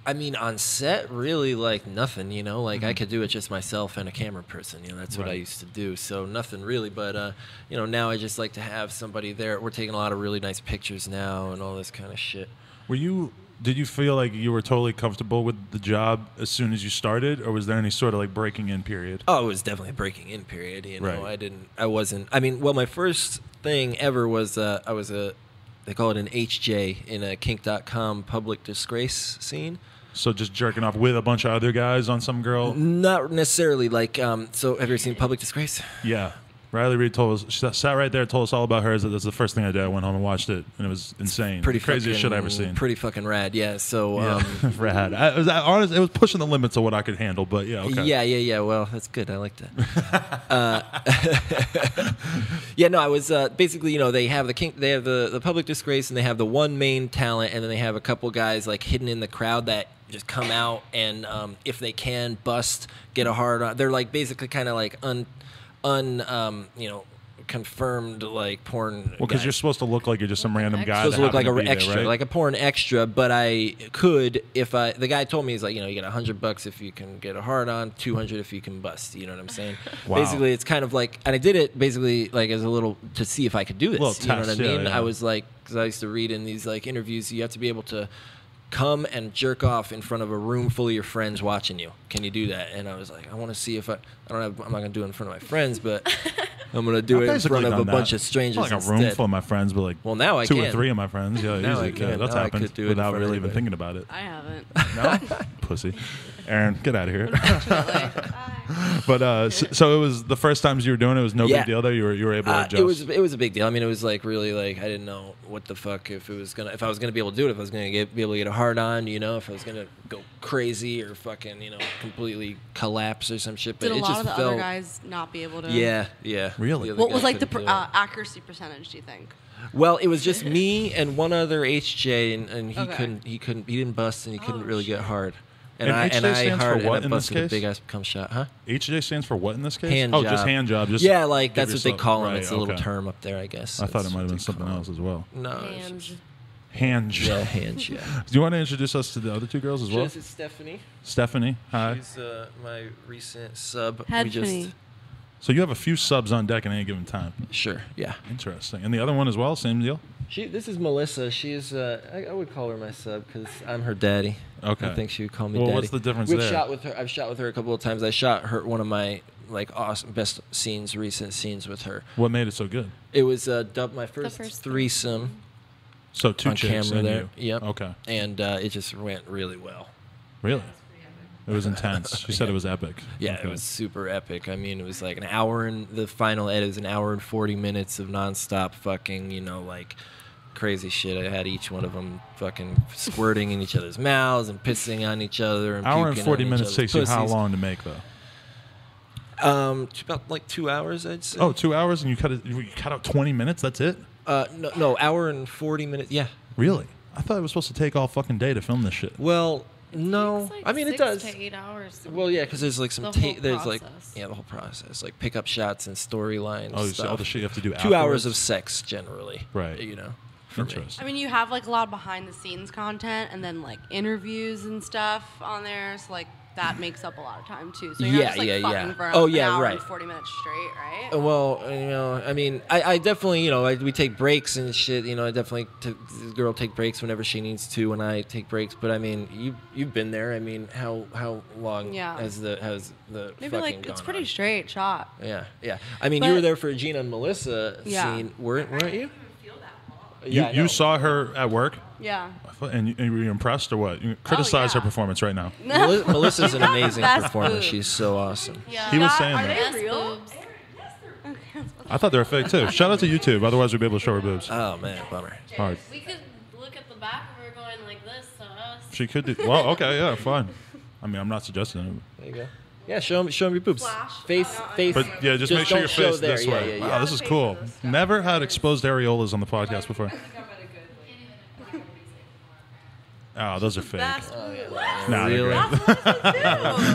I mean, on set, really, like, nothing, you know? Like, I could do it just myself and a camera person, you know? That's what I used to do. So, nothing really. But, you know, now I just like to have somebody there. We're taking a lot of really nice pictures now and all this kind of shit. Did you feel like you were totally comfortable with the job as soon as you started? Or was there any sort of, like, breaking in period? Oh, it was definitely a breaking in period, you know? Right. My first thing ever was, they call it an HJ in a kink.com public disgrace scene. So just jerking off with a bunch of other guys on some girl? Not necessarily. Like, so have you ever seen Public Disgrace? Yeah. Riley Reid told us, she sat right there, told us all about hers. That's the first thing I did. I went home and watched it, and it was insane. Pretty craziest shit I ever seen. Pretty fucking rad, yeah. So, rad. Honestly, it was pushing the limits of what I could handle, but yeah, okay. Yeah. Well, that's good. I like that. Yeah, no, I was basically, you know, they have the Public Disgrace, and they have the one main talent, and then they have a couple guys like hidden in the crowd that just come out and if they can bust, get a hard on. They're like basically kind of like confirmed like porn. Well, because you're supposed to look like you're just some random guy. Supposed to look like an extra, right? Like a porn extra. But I could, the guy told me, he's like, you know, you get $100 if you can get a hard on, $200 if you can bust. You know what I'm saying? Wow. Basically, it's kind of like, and I did it basically like as a little to see if I could do this. You know what I mean? Yeah. I was like, because I used to read in these like interviews, you have to be able to come and jerk off in front of a room full of your friends watching you. Can you do that? And I was like, I want to see if I'm not going to do it in front of my friends, but I'm going to do it in front of a bunch of strangers like instead. A room full of my friends, but like now I two or three of my friends. Yeah, now easy. I can. That's happened without really even thinking about it. I haven't. No? Pussy. Aaron, get out of here. Unfortunately. But so it was the first times you were doing it. It was no Yeah. big deal though. You were able to adjust. It was a big deal. I mean, it was like really like I didn't know what the fuck if I was gonna be able to do it, if I was gonna be able to get a hard on, you know, if I was gonna go crazy or fucking, you know, completely collapse or some shit. But Did a it lot just of the felt other guys not be able to? yeah. Really? The other What was guys like the couldn't do it. accuracy percentage? Do you think? Well, it was just me and one other HJ, and he Okay. he didn't bust, and he couldn't really get hard. And HJ stands for what in this busted a case? big ass cum shot, huh? HJ stands for what in this case? Hand oh, job. just hand job. Just Yeah, like give that's what they yourself- call them. right, It's a little okay. term up there, I guess. I thought it That's might have what been they something call else as well. it. No, it's Hands. just- Hand yeah, job. hands, yeah. Do you want to introduce us to the other two girls as well? This is Stephanie. Stephanie, hi. She's my recent sub. Headphony. So you have a few subs on deck at any given time. Sure, yeah. Interesting. And the other one as well, same deal? This is Melissa. She's I would call her my sub because I'm her daddy. Okay. I think she would call me Well, daddy. what's the difference We've there? shot with her. I've shot with her a couple of times. I shot her one of my like awesome best scenes, recent scenes with her. What made it so good? It was my first first threesome So two on chicks camera and there. you. Yep. Okay. And it just went really well. Really? It was intense. She said it was epic. Yeah, Okay. it was super epic. I mean, it was like an hour, and the final edit was an hour and 40 minutes of nonstop fucking, you know, like crazy shit. I had each one of them fucking squirting in each other's mouths and pissing on each other. And Hour and puking 40 on each minutes other's takes you how pussies. long to make though? About like 2 hours, I'd say. Oh, 2 hours and you cut out 20 minutes? That's it? No, hour and 40 minutes. Yeah. Really? I thought it was supposed to take all fucking day to film this shit. Well, no. Takes, like, I mean, it 6 does. to 8 hours. Well, yeah, because there's like some The whole there's like process. the whole process, like pickup shots and storylines. Oh, you see all the shit you have to do 2 afterwards? hours of sex generally. Right. You know. For me. Interesting. I mean, you have like a lot of behind the scenes content and then like interviews and stuff on there. So like that makes up a lot of time too. So you're Yeah, not just like yeah, fucking yeah. for Oh, an yeah, hour right. and 40 minutes straight, right? Well, you know, I mean, I definitely, you know, we take breaks and shit. You know, I definitely the girl take breaks whenever she needs to, and I take breaks. But I mean, you've been there. I mean, how long Yeah. has the Maybe fucking like it's gone pretty on? straight shot. Yeah. I mean, you But- were there for Gina and Melissa Yeah. scene, weren't you? You, I know. you saw her at work Yeah. and were you impressed or what? You criticize yeah. her performance right now. Melissa's an amazing Best performer. boobs. She's so awesome. Yeah. He was saying Are that. they Best real? boobs. I thought they were fake too. Shout out to YouTube. Otherwise, we'd be able to show her boobs. Oh man, bummer. Hard. We could look at the back of her going like this to us. She could do. Well, okay, yeah, fine. I mean, I'm not suggesting it. There you go. Yeah, show me your boobs. Flash. Face. But yeah, just make sure don't your show face there. this Yeah, way. yeah, Wow, yeah. this is cool. Never had exposed areolas on the podcast before. Oh, those are fake. Best Nah, they're Really? great.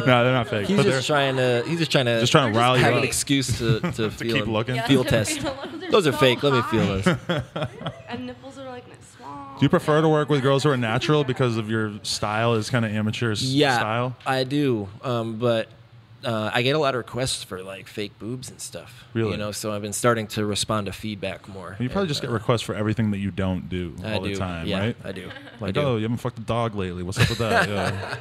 No, they're not fake. He's but just trying to. He's just trying to. Just trying to rally you have up. an excuse to feel keep looking. Yeah, Feel those test. are Those are so fake. Let me feel high. those. And nipples are like small. Do you prefer to work with girls who are natural because of your style is kind of amateur Yeah, style? I do. But I get a lot of requests for like fake boobs and stuff. Really? You know, so I've been starting to respond to feedback more. You probably And, just get requests for everything that you don't do I all do. the time, Yeah, right? I do. I Like, do. oh, you haven't fucked a dog lately. What's up with that? Yeah.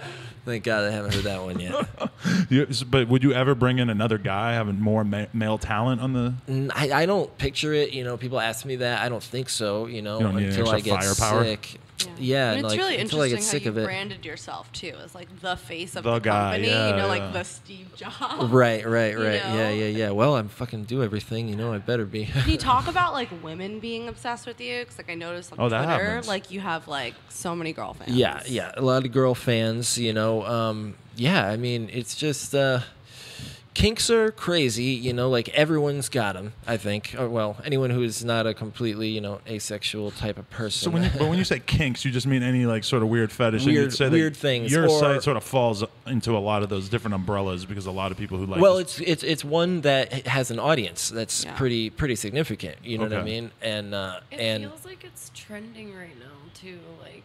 Thank God I haven't heard that one yet. But would you ever bring in another guy having more male talent on the? I don't picture it. You know, people ask me that. I don't think so. You know, You don't need until I extra get firepower? sick. Yeah, And it's like, really until I interesting get how sick you of it. branded yourself too as like the face of The the guy, company. yeah, you know, yeah. like the Steve Jobs. Right. You Yeah, know? yeah. Well, I'm fucking do everything. You know, I better be. Can you talk about like women being obsessed with you? Because like I noticed on Oh, that Twitter, happens. like you have like so many girl fans. Yeah, a lot of girl fans, you know. Yeah, I mean, it's just kinks are crazy, you know. Like everyone's got them, I think. Or, well, anyone who is not a completely, you know, asexual type of person. So when you say kinks, you just mean any like sort of weird fetish. and you'd Weird- say that weird things, Your or- site sort of falls into a lot of those different umbrellas because a lot of people who like. well, this- it's one that has an audience that's Yeah. pretty significant. You know what I Okay. mean? And It feels like it's trending right now too. Like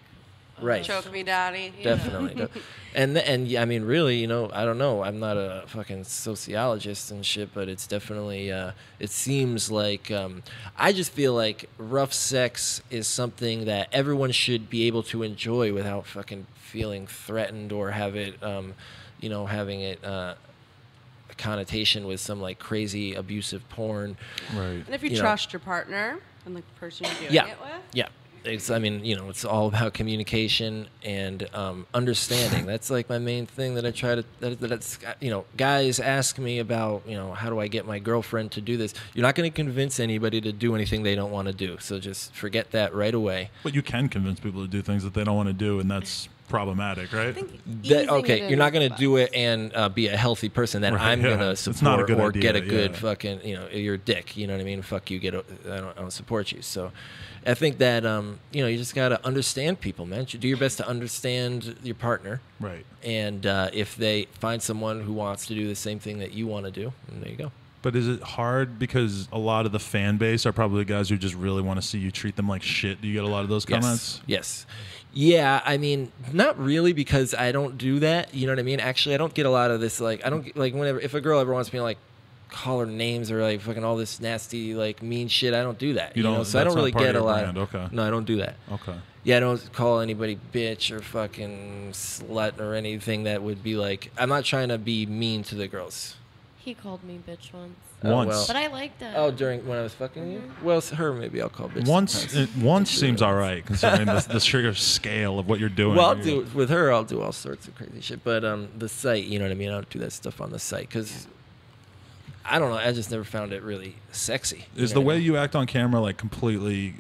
Right. Choke me, daddy. Yeah. Definitely. And yeah, I mean, really, you know, I don't know. I'm not a fucking sociologist and shit, but it's definitely, it seems like, I just feel like rough sex is something that everyone should be able to enjoy without fucking feeling threatened or have it, you know, having it, a connotation with some like crazy abusive porn. right. And if you You know. trust your partner and like the person you're doing Yeah. it with, Yeah. I mean, you know, it's all about communication and understanding. That's like my main thing that I try to. That's you know, guys ask me about, you know, how do I get my girlfriend to do this? You're not going to convince anybody to do anything they don't want to do. So just forget that right away. But you can convince people to do things that they don't want to do, and that's problematic, right? Okay, you're not going to do it and be a healthy person that I'm going to support or idea, get a good fucking, you know, you're a dick. You know what I mean? Fuck you. I don't support you. So I think that, you know, you just got to understand people, man. You do your best to understand your partner. Right. And if they find someone who wants to do the same thing that you want to do, then there you go. But is it hard because a lot of the fan base are probably guys who just really want to see you treat them like shit? Do you get a lot of those comments? Yes. Yeah, I mean, not really, because I don't do that. You know what I mean? Actually, I don't get a lot of this. Like, I don't like whenever if a girl ever wants me to like call her names or like fucking all this nasty like mean shit. I don't do that. You know, so I don't really get a lot. Okay. No, I don't do that. Okay. Yeah, I don't call anybody bitch or fucking slut or anything that would be like. I'm not trying to be mean to the girls. He called me bitch once. Once. Well. But I liked it. Oh, when I was fucking you? Well, her maybe I'll call bitch. Once seems all right considering the sugar scale of what you're doing. Well, I'll do with her. I'll do all sorts of crazy shit. But the site, you know what I mean. I don't do that stuff on the site because I don't know. I just never found it really sexy. Is the way you act on camera like completely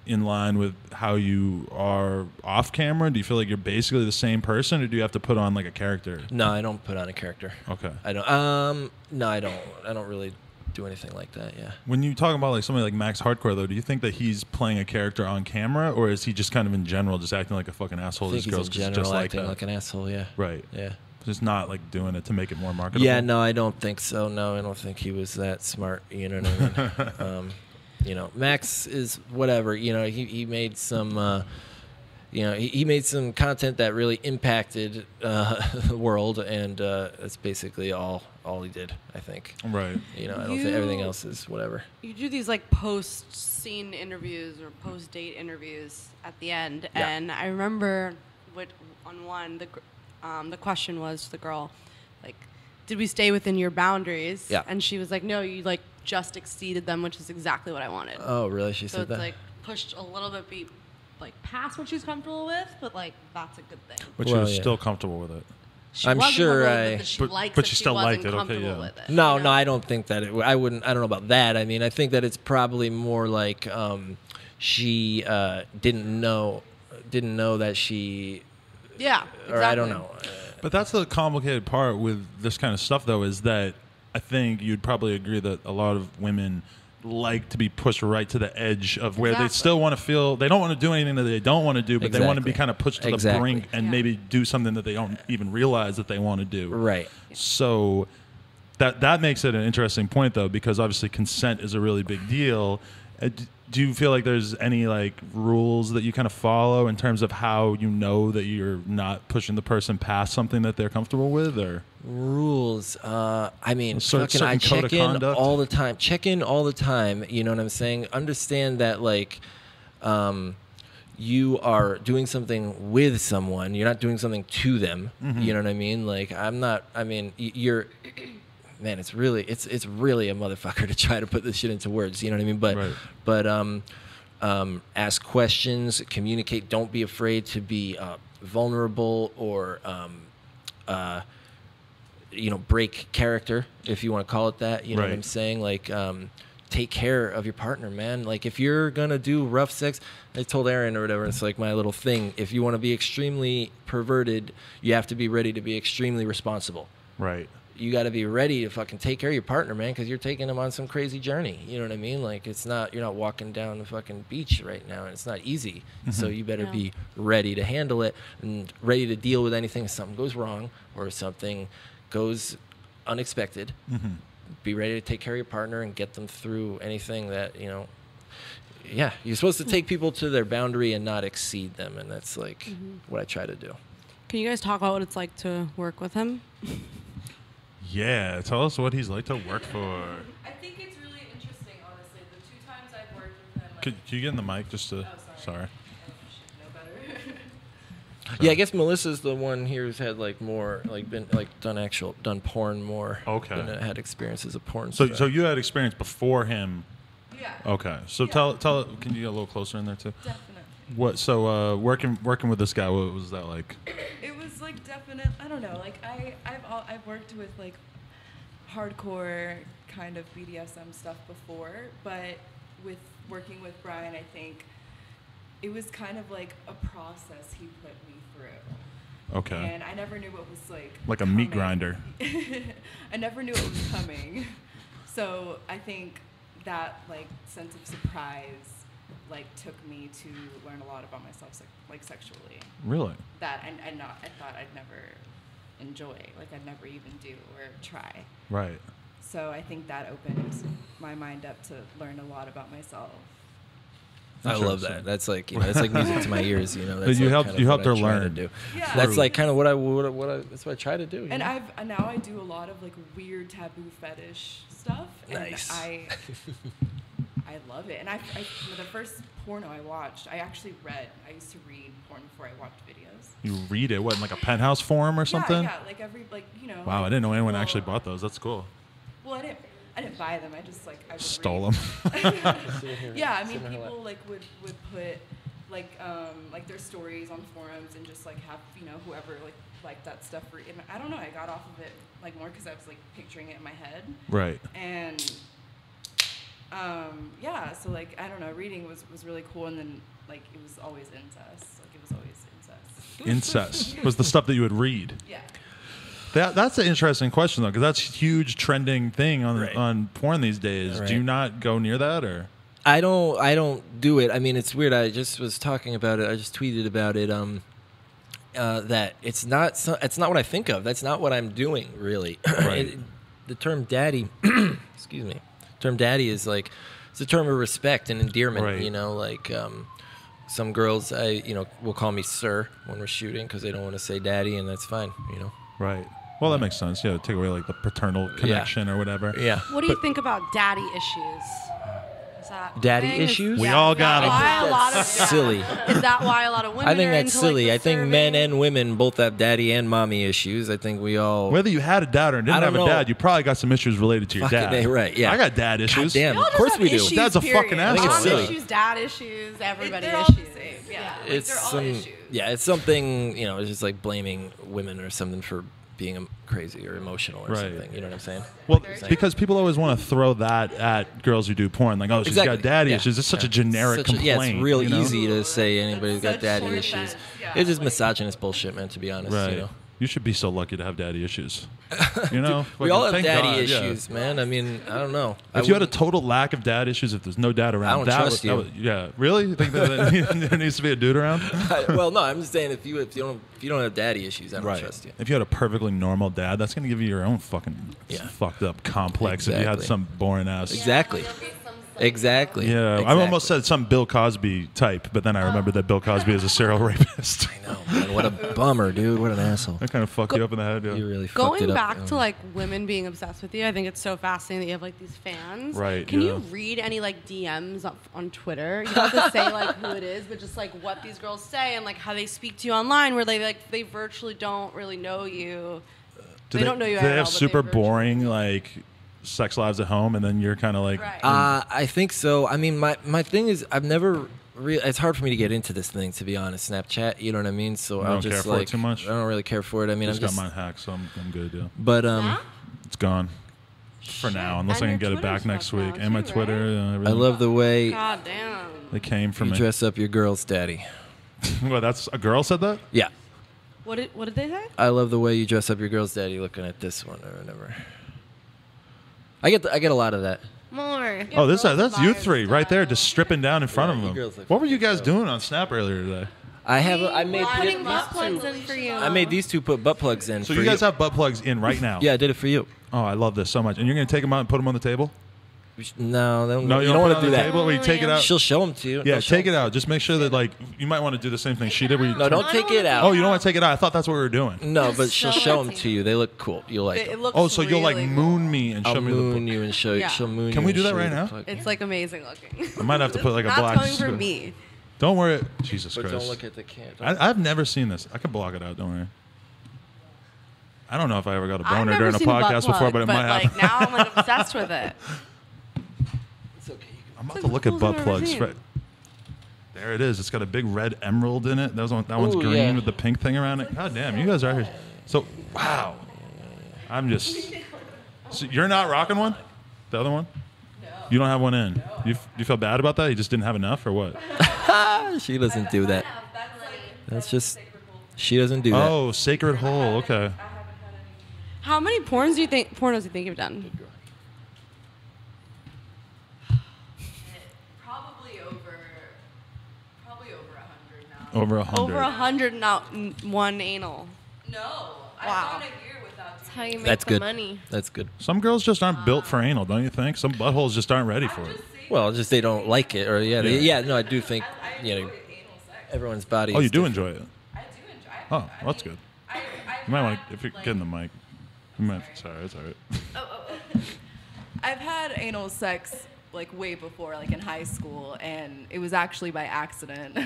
in line with how you are off camera? Do you feel like you're basically the same person, or do you have to put on like a character? No, I don't put on a character. Okay. I don't. No, I don't. I don't really do anything like that. Yeah. When you talk about like somebody like Max Hardcore, though, do you think that he's playing a character on camera, or is he just kind of in general just acting like a fucking asshole? I think to he's girls in 'cause general just like acting that? like an asshole. Yeah. Right. Yeah. Just not like doing it to make it more marketable. Yeah. No, I don't think so. No, I don't think he was that smart. You know what I mean? You know, Max is whatever. You know, he made some. You know, he made some content that really impacted the world, and that's basically all he did, I think. Right. You know, I don't think everything else is whatever. You do these like post-scene interviews or post-date interviews at the end, Yeah. and I remember on one the question was to the girl, like, did we stay within your boundaries? Yeah. And she was like, no, you like just exceeded them, which is exactly what I wanted. Oh, really? She So said it's that? like pushed a little bit like past what she's comfortable with, but like that's a good thing. But Well, she was yeah. still comfortable with it. She I'm wasn't sure comfortable with it, but she But- likes but that she she still wasn't liked it, okay, comfortable yeah. with it. No, you know? no, I don't think that I wouldn't. I don't know about that. I mean, I think that it's probably more like she didn't know that she. Yeah, exactly. Or I don't know. But that's the complicated part with this kind of stuff, though, is that I think you'd probably agree that a lot of women like to be pushed right to the edge of where they Exactly. still want to feel they don't want to do anything that they don't want to do, but they want to be Exactly. kind of pushed to the Exactly. brink and Yeah. maybe do something that they don't even realize that they want to do. Right. So that makes it an interesting point, though, because obviously consent is a really big deal. Do you feel like there's any like rules that you kind of follow in terms of how you know that you're not pushing the person past something that they're comfortable with, or Rules. I mean, Certain fucking, I code of check in conduct? all the time. Check in all the time. You know what I'm saying? Understand that, like, you are doing something with someone. You're not doing something to them. Mm-hmm. You know what I mean? Like, I'm not. I mean, you're. Man, it's really a motherfucker to try to put this shit into words. You know what I mean? But ask questions, communicate. Don't be afraid to be vulnerable or break character, if you want to call it that. You know what Right. I'm saying? Like, take care of your partner, man. Like, if you're gonna do rough sex, I told Erin or whatever, it's like my little thing. If you want to be extremely perverted, you have to be ready to be extremely responsible. right? You got to be ready to fucking take care of your partner, man, because you're taking them on some crazy journey. You know what I mean? Like, you're not walking down the fucking beach right now, and it's not easy. So you better Yeah. be ready to handle it and ready to deal with anything if something goes wrong or something goes unexpected. Mm-hmm. Be ready to take care of your partner and get them through anything that, you know. Yeah, you're supposed to take people to their boundary and not exceed them, and that's like what I try to do. Can you guys talk about what it's like to work with him? Yeah, tell us what he's like to work for. I think it's really interesting, honestly. The 2 times I've worked with him, Could you get in the mic just to? Sorry. know better. Yeah, I guess Melissa's the one here who's had like more, like been like done porn more. Okay. Than had experience as a porn So star. you had experience before him. Yeah. Okay. So Yeah. tell. Can you get a little closer in there too? Definitely. What? So working with this guy, what was that like? It was like definite. I don't know. Like I've worked with like hardcore kind of BDSM stuff before, but with working with Bryan, I think it was kind of like a process he put me through. Okay. And I never knew what was like a meat grinder. I never knew what was coming. So I think that like sense of surprise like took me to learn a lot about myself like sexually. Really? That I thought I'd never enjoy, like I'd never even do or try. Right. So I think that opened my mind up to learn a lot about myself. I love that. That's like, you know, it's like music to my ears. You know, that's You like helped- kind of you what helped her I try to learn. do. Yeah. That's like kind of what I that's what I try to do. you And know? now I do a lot of like weird taboo fetish stuff. And Nice. I love it. And the first porno I watched, I actually read. I used to read porn before I watched videos. You read it, what, in like a penthouse forum or something? Yeah, like you know. Wow, I didn't know anyone actually bought those. That's cool. Well, I didn't buy them. I just like I would Stole read. them. Yeah, I mean, people like would put like their stories on forums and just like have, you know, whoever like that stuff. And I don't know. I got off of it like more because I was like picturing it in my head. Right. And yeah, so like I don't know, reading was really cool, and then like it was always incest. Like it was always incest. Incest was the stuff that you would read. Yeah. That's an interesting question though, because that's a huge trending thing Right. on porn these days. Right. Do you not go near that, or? I don't do it. I mean, it's weird. I just was talking about it. I just tweeted about it. That it's not what I think of. That's not what I'm doing, really. Right. The term daddy, excuse me, term daddy is like, it's a term of respect and endearment. Right. You know, like some girls, will call me sir when we're shooting because they don't want to say daddy, and that's fine. You know. Right. Well, that makes sense. Yeah, take away like the paternal connection or whatever. Yeah. What do you think about daddy issues? Is that Daddy thing? issues? We all got Is that why a lot of Silly. Is that why a lot of women? I think are that's into, silly. Like, I the think men serving? and women both have daddy and mommy issues. I think we all. Whether you had a dad or didn't I have don't a know. dad, you probably got some issues related to your Fucking dad. A, right, yeah. I got dad issues. damn. We all Of just course have we do. issues, Dad's a period. fucking I think it's asshole. silly. Mom issues, dad issues, everybody They're all issues. the same. Yeah. Like, It's they're all some, issues. yeah, it's something, it's just like blaming women or something for being crazy or emotional or Right. something. You know what I'm saying? Well, Like- because people always want to throw that at girls who do porn, like, oh, she's Exactly. got daddy Yeah. issues. It's such a Yeah. generic complaint. Yeah, it's real you know? easy to say anybody's got Such daddy short issues. fence, yeah, It's just like- misogynist bullshit, man, to be honest. Right. You know? You should be so lucky to have daddy issues. You know? We all have Thank daddy God, yeah. issues, man. I mean, I don't know. If you had a total lack of dad issues, if there's no dad around, don't that trust would, you. that would- yeah, really? You think that there needs to be a dude around? well, no, I'm just saying if you don't have daddy issues, I don't trust you. If you had a perfectly normal dad, that's gonna give you your own fucking Yeah. fucked up complex. If you had Exactly. some boring ass. Exactly. Exactly. Yeah, I almost said some Bill Cosby type, but then I remembered that Bill Cosby is a serial rapist. I know, man. What a bummer, dude. What an asshole. That kind of fucked you up in the head. Yeah. You really fucked it Going up. back to like women being obsessed with you, I think it's so fascinating that you have like these fans. Right, Can yeah. you read any like DMs on Twitter? You don't have to say like who it is, but just like what these girls say and like how they speak to you online, where they virtually don't really know you. Do they don't know you Do at they all, have but super virtually boring know you. like sex lives at home, and then you're kind of like, Right. I think so. I mean, my thing is, I've never really. It's hard for me to get into this thing, to be honest. Snapchat, you know what I mean? So You I'll don't just care for it like too much? I don't really care for it. I mean, just I'm got just. mine hacked, so I'm good. Yeah, But Huh? it's gone for now, unless And I can your get it back Twitter next stuff week, now, and my too, Twitter. right? I Everything. love the way God damn. They came from you me. dress up your girl's daddy. Well, that's a girl said that. Yeah, What did they say? I love the way you dress up your girl's daddy. Looking at this one or whatever. I get a lot of that. More. Oh, girls that's and you buyers three right there, style. just stripping down in front Yeah, of you them. girls look What were you guys fucking doing on Snap earlier today? I made Putting butt plugs in for you. I made these two put butt plugs in. So for you guys have butt plugs in right now? Yeah, I did it for you. Oh, I love this so much. And you're gonna take them out and put them on the table? No, No, you you don't want put to it do on the that. table where you take it out. She'll show them to you. Yeah, They'll show take it 'em. out. Just make sure that like you might want to do the same thing she did. Where you No, don't take it out. Oh, you don't want to take it out? I thought that's what we were doing. No, but she'll So show them fancy. to you. They look cool. You'll like It them. looks Oh, so you'll like really moon cool. me and I'll show me moon the. you and show you. Yeah. She'll moon Can you. we and do that show you right the now? plug. It's like amazing looking. I might have to put like a Not black. coming from screen. me. Don't worry, Jesus But Christ. don't look at the can. I've never seen this. I can block it out. Don't worry. I don't know if I ever got a I've boner never during a seen a butt podcast before, plug, but it might like happen. now I'm like obsessed with it. It's okay. I'm about It's to the look at coolest butt I've ever plugs. seen. Right. There it is. It's got a big red emerald in it. That one's Ooh, green yeah. with the pink thing around it. God damn, you guys are here. So, wow. I'm just... So you're not rocking one? The other one? No. You don't have one in? No. You feel bad about that? You just didn't have enough or what? She doesn't do that. That's just... She doesn't do that. Oh, sacred hole. Okay. How many pornos do you think you've done? Probably over 100 now. Over 100. Over 100 now, one anal. No, Wow. I've gone a year without. That's how you make That's the good. money. That's good. Some girls just aren't built for anal, don't you think? Some buttholes just aren't ready for it. Well, just they don't like it, or no, I do think I you know enjoy anal sex. everyone's body. Oh, is you do different. enjoy it. I do enjoy. Oh, well, that's good. You might want to, if you're getting the mic. You might, sorry, it's all right. I've had anal sex like way before, like in high school, and it was actually by accident.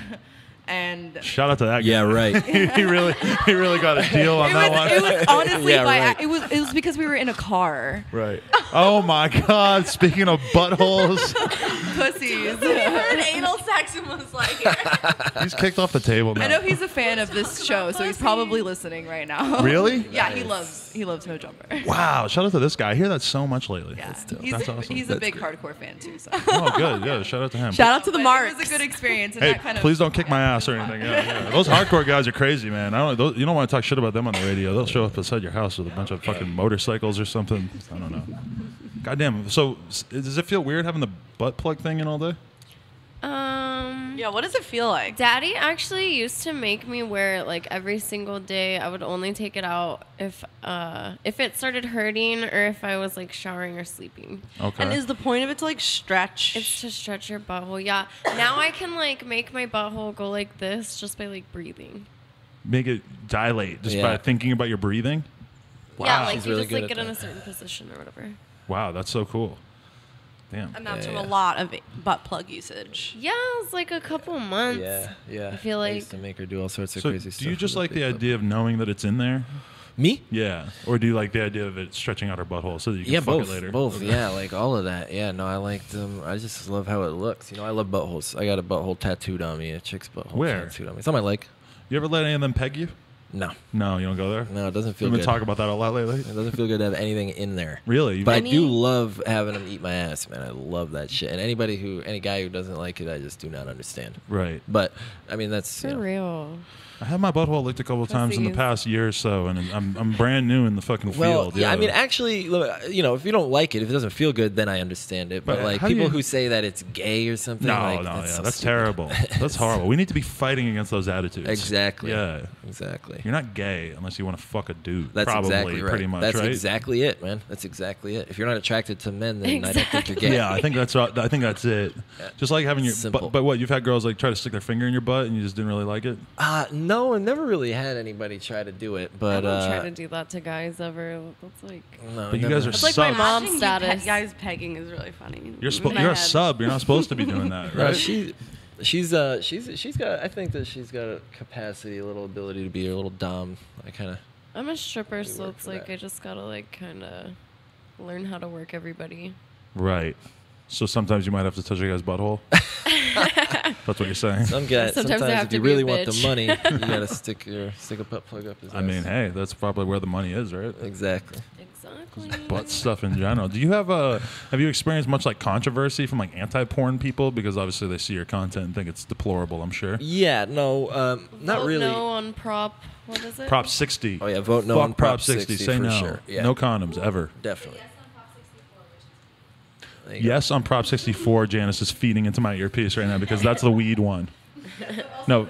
And Shout out to that guy. Yeah, right. he really got a deal on that one. it was honestly Yeah, by right. it was because we were in a car. Right. Oh my God. Speaking of buttholes, Pussies. He heard anal sex and was like, he's kicked off the table now. I know he's a fan of this show, so he's probably listening right now. Really? Yeah, he loves No Jumper. Wow. Shout out to this guy. I hear that so much lately. Yeah, That's awesome. he's a big hardcore fan too. So. Oh, good. Yeah. Shout out to him. shout out to the But Marks. It was a good experience. And Hey, that kind of, please don't kick my ass or anything. Yeah. Those hardcore guys are crazy, man. You don't want to talk shit about them on the radio. They'll show up beside your house with a bunch of fucking motorcycles or something. I don't know. Goddamn. So, does it feel weird having the butt plug thing in all day? Yeah, what does it feel like? Daddy actually used to make me wear it like every single day. I would only take it out if it started hurting or if I was like showering or sleeping. Okay. And is the point of it to like stretch? It's to stretch your butthole. Yeah. Now I can like make my butthole go like this just by like breathing. Make it dilate just Yeah. by thinking about your breathing? Yeah, like She's you really just good like at get in that. a certain position or whatever. Wow, that's so cool. Damn. and that's Yeah, from yeah. a lot of butt plug usage. Yeah, it's like a couple months. Yeah. I feel I used like- to make her do all sorts of So, crazy stuff. do you just with like a the big butt. idea of knowing that it's in there? Me? Yeah. Or do you like the idea of it stretching out her butthole so that you can Yeah, fuck both. it later? Both. Yeah, like all of that. Yeah, no, I like them. I just love how it looks. You know, I love buttholes. I got a butthole tattooed on me. A chick's butthole Where? tattooed on me. It's on my leg. You ever let any of them peg you? No, No, you don't go there? no, it doesn't feel We've been good. talking about that a lot lately. It doesn't feel good to have anything in there. Really? But I Any- do love having them eat my ass, man. I love that shit. And any guy who doesn't like it, I just do not understand. Right. But I mean, that's For you know, real. I had my butthole licked a couple of times in the Pussies. past year or so, and I'm brand new in the fucking well, field. yeah. I mean, actually, look, you know, if you don't like it, if it doesn't feel good, then I understand it. But But like how do people you- who say that it's gay or something, no, like, that's so stupid. terrible. That's horrible. We need to be fighting against those attitudes. Exactly. Yeah. Exactly. You're not gay unless you want to fuck a dude. That's Probably, exactly right. pretty much, That's right? exactly it, man. That's exactly it. If you're not attracted to men, then I don't think you're gay. Yeah, I think that's right. I think that's it. Just like having your Simple. but what, you've had girls like try to stick their finger in your butt and you just didn't really like it? No, I never really had anybody try to do it, I but don't try to do that to guys ever. That's like But no, you never. guys are It's like my subs. mom Watching you status. guys pegging is really funny. You're In my you're a head. sub. You're not supposed to be doing that, No, right? she's got. I think that she's got a capacity, a little ability to be a little dumb. I kind of. I'm a stripper, so work it's for like that. I just gotta like kind of learn how to work everybody. Right. So sometimes you might have to touch a guy's butthole. That's what you're saying. Some guys. Sometimes I have if to you be a really want the bitch. money, you gotta stick a butt plug up his ass. I mean, hey, that's probably where the money is, right? Exactly. Exactly. Butt stuff in general. Do you have you experienced much like controversy from like anti-porn people because obviously they see your content and think it's deplorable, I'm sure. Yeah. No. Not Vote really. No on Prop. What is it? Prop 60. Oh yeah. Vote no Fuck on Prop 60. Say for no. Sure. Yeah. No condoms ever. Definitely. There you go. Yes on Prop 64. Janice is feeding into my earpiece right now because that's the weed one. No.